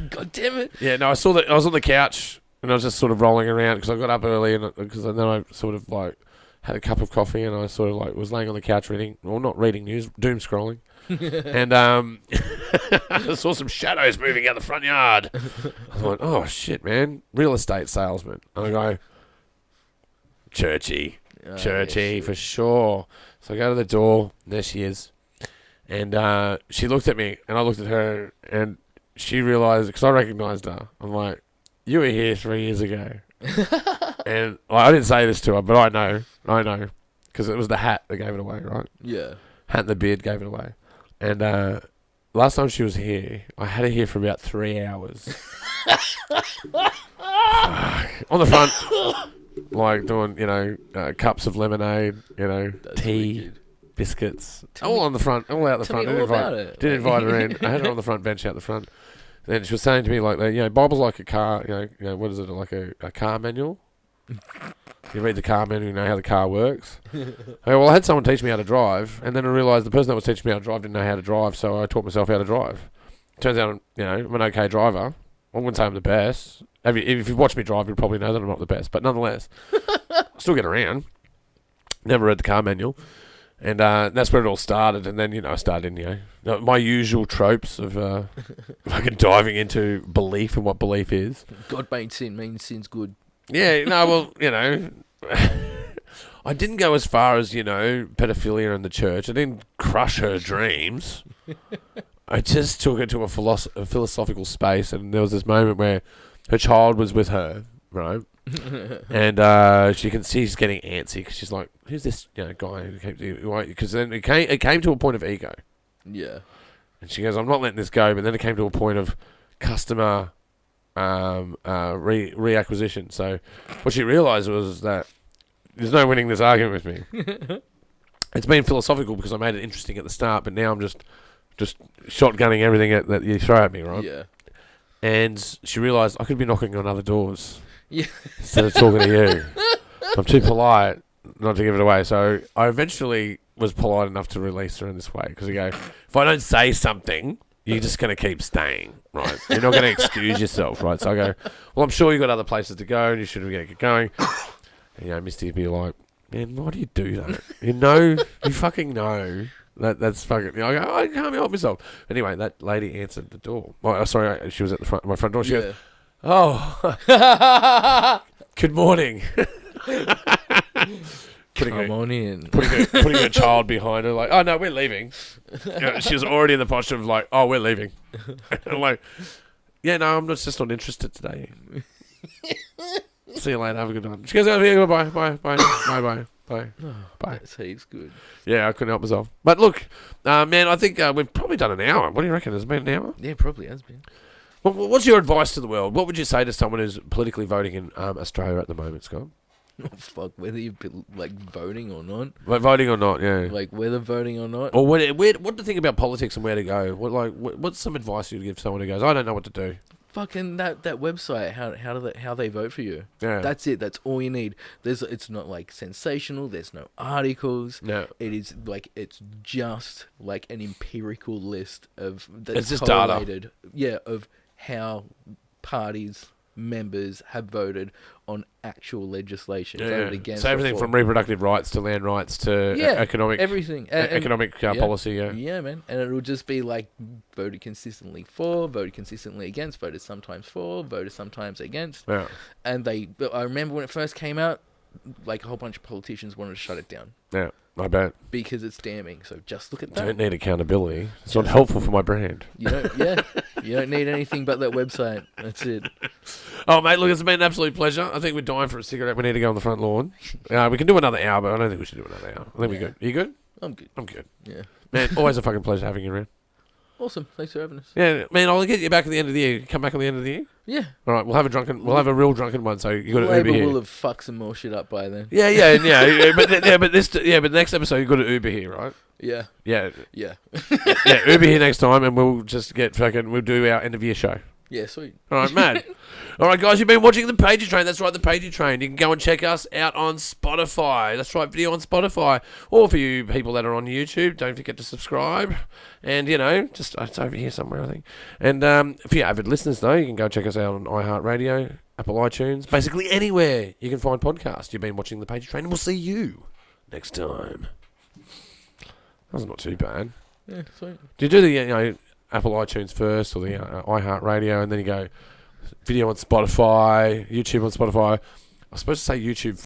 God damn it.
Yeah. No, I saw that. I was on the couch and I was just sort of rolling around because I got up early and then I sort of like had a cup of coffee and I sort of like was laying on the couch reading, well, not reading news, doom scrolling. And I saw some shadows moving out the front yard. I thought, oh shit, man, real estate salesman. And I go, churchy for sure. So I go to the door, and there she is, and she looked at me, and I looked at her, and she realised because I recognised her. I'm like, you were here 3 years ago, and I didn't say this to her, but I know, because it was the hat that gave it away, right?
Yeah,
hat and the beard gave it away. And last time she was here, I had her here for about 3 hours. On the front, like doing, cups of lemonade,
That's
tea,
wicked.
Biscuits, all on the front, all out the front.
Didn't
invite her in. I had her on the front bench out the front. And she was saying to me like, Bible's like a car, what is it, like a car manual? You read the car manual, you know how the car works. Okay, well, I had someone teach me how to drive, and then I realised the person that was teaching me how to drive didn't know how to drive, so I taught myself how to drive. Turns out, I'm an okay driver. I wouldn't say I'm the best, If you watch me drive, you'll probably know that I'm not the best. But nonetheless, I still get around. Never read the car manual. And that's where it all started. And then, I started in, my usual tropes of fucking diving into belief and what belief is.
God made sin means sin's good.
Yeah, no, well, I didn't go as far as, pedophilia in the church. I didn't crush her dreams. I just took her to a philosophical space, and there was this moment where her child was with her, right? And she can see she's getting antsy because she's like, "Who's this guy who keeps?" Because then it came to a point of ego.
Yeah.
And she goes, "I'm not letting this go." But then it came to a point of customer reacquisition. So what she realised was that there's no winning this argument with me. It's been philosophical because I made it interesting at the start, but now I'm just shotgunning everything that you throw at me, right?
Yeah.
And she realised I could be knocking on other doors.
Yeah.
Instead of talking to you. I'm too polite not to give it away. So I eventually was polite enough to release her in this way. Because I go, if I don't say something, you're just going to keep staying, right? You're not going to excuse yourself, right? So I go, well, I'm sure you've got other places to go and you should get going. And, Misty would be like, man, why do you do that? You fucking know. That's fucking... I go, I can't help myself. Anyway, that lady answered the door. Oh, sorry, she was at my front door. She goes... Oh, good morning.
Come on in.
Putting her child behind her, like, oh no, we're leaving. She was already in the posture of like, oh, we're leaving. I'm like, yeah, no, I'm just not interested today. See you later. Have a good night. She goes, oh, yeah, bye.
That's heaps good.
Yeah, I couldn't help myself. But look, man, I think we've probably done an hour. What do you reckon? Has it been an hour?
Yeah, probably has been.
Well, what's your advice to the world? What would you say to someone who's politically voting in Australia at the moment, Scott?
Oh, fuck, whether you're voting or not.
Like voting or not, yeah.
Like whether voting or not.
Or what to think about politics and where to go? What's some advice you'd give someone who goes, I don't know what to do?
Fucking that website, how they vote for you.
Yeah.
That's it. That's all you need. It's not like sensational. There's no articles.
No.
It is like it's just like an empirical list of
it's just
correlated.
data.
Yeah, of how parties members have voted on actual legislation. Voted against.
So everything from reproductive rights to land rights to economic
everything,
economic policy. Yeah.
Yeah, man, and it'll just be like voted consistently for, voted consistently against, voted sometimes for, voted sometimes against.
Yeah.
And I remember when it first came out, like a whole bunch of politicians wanted to shut it down.
Yeah, I bet.
Because it's damning. So just look at that.
Don't need accountability. It's not helpful for my brand.
You don't need anything but that website. That's it.
Oh, mate, look, it's been an absolute pleasure. I think we're dying for a cigarette. We need to go on the front lawn. We can do another hour, but I don't think we should do another hour. I think we're good. Are you good?
I'm good.
I'm good.
Yeah.
Man, always a fucking pleasure having you around.
Awesome. Thanks for having us.
Yeah, man, I'll get you back at the end of the year. Come back at the end of the year?
Yeah.
All right, we'll have a real drunken one, so you got to Uber here.
We'll have fucked some more shit up by then.
Yeah, but the next episode you got to Uber here, right?
Yeah.
Yeah.
Yeah.
Yeah, Uber here next time, and we'll just we'll do our end of year show.
Yeah, sweet.
All right, mad. All right, guys, you've been watching The Pagey Train. That's right, The Pagey Train. You can go and check us out on Spotify. That's right, video on Spotify. Or for you people that are on YouTube, don't forget to subscribe. And, just it's over here somewhere, I think. And for you avid listeners, though, you can go check us out on iHeartRadio, Apple iTunes, basically anywhere you can find podcasts. You've been watching The Pagey Train, and we'll see you next time. That was not too bad.
Yeah, sweet.
Do you do the, Apple iTunes first or the iHeartRadio, and then you go video on Spotify, YouTube on Spotify? I was supposed to say YouTube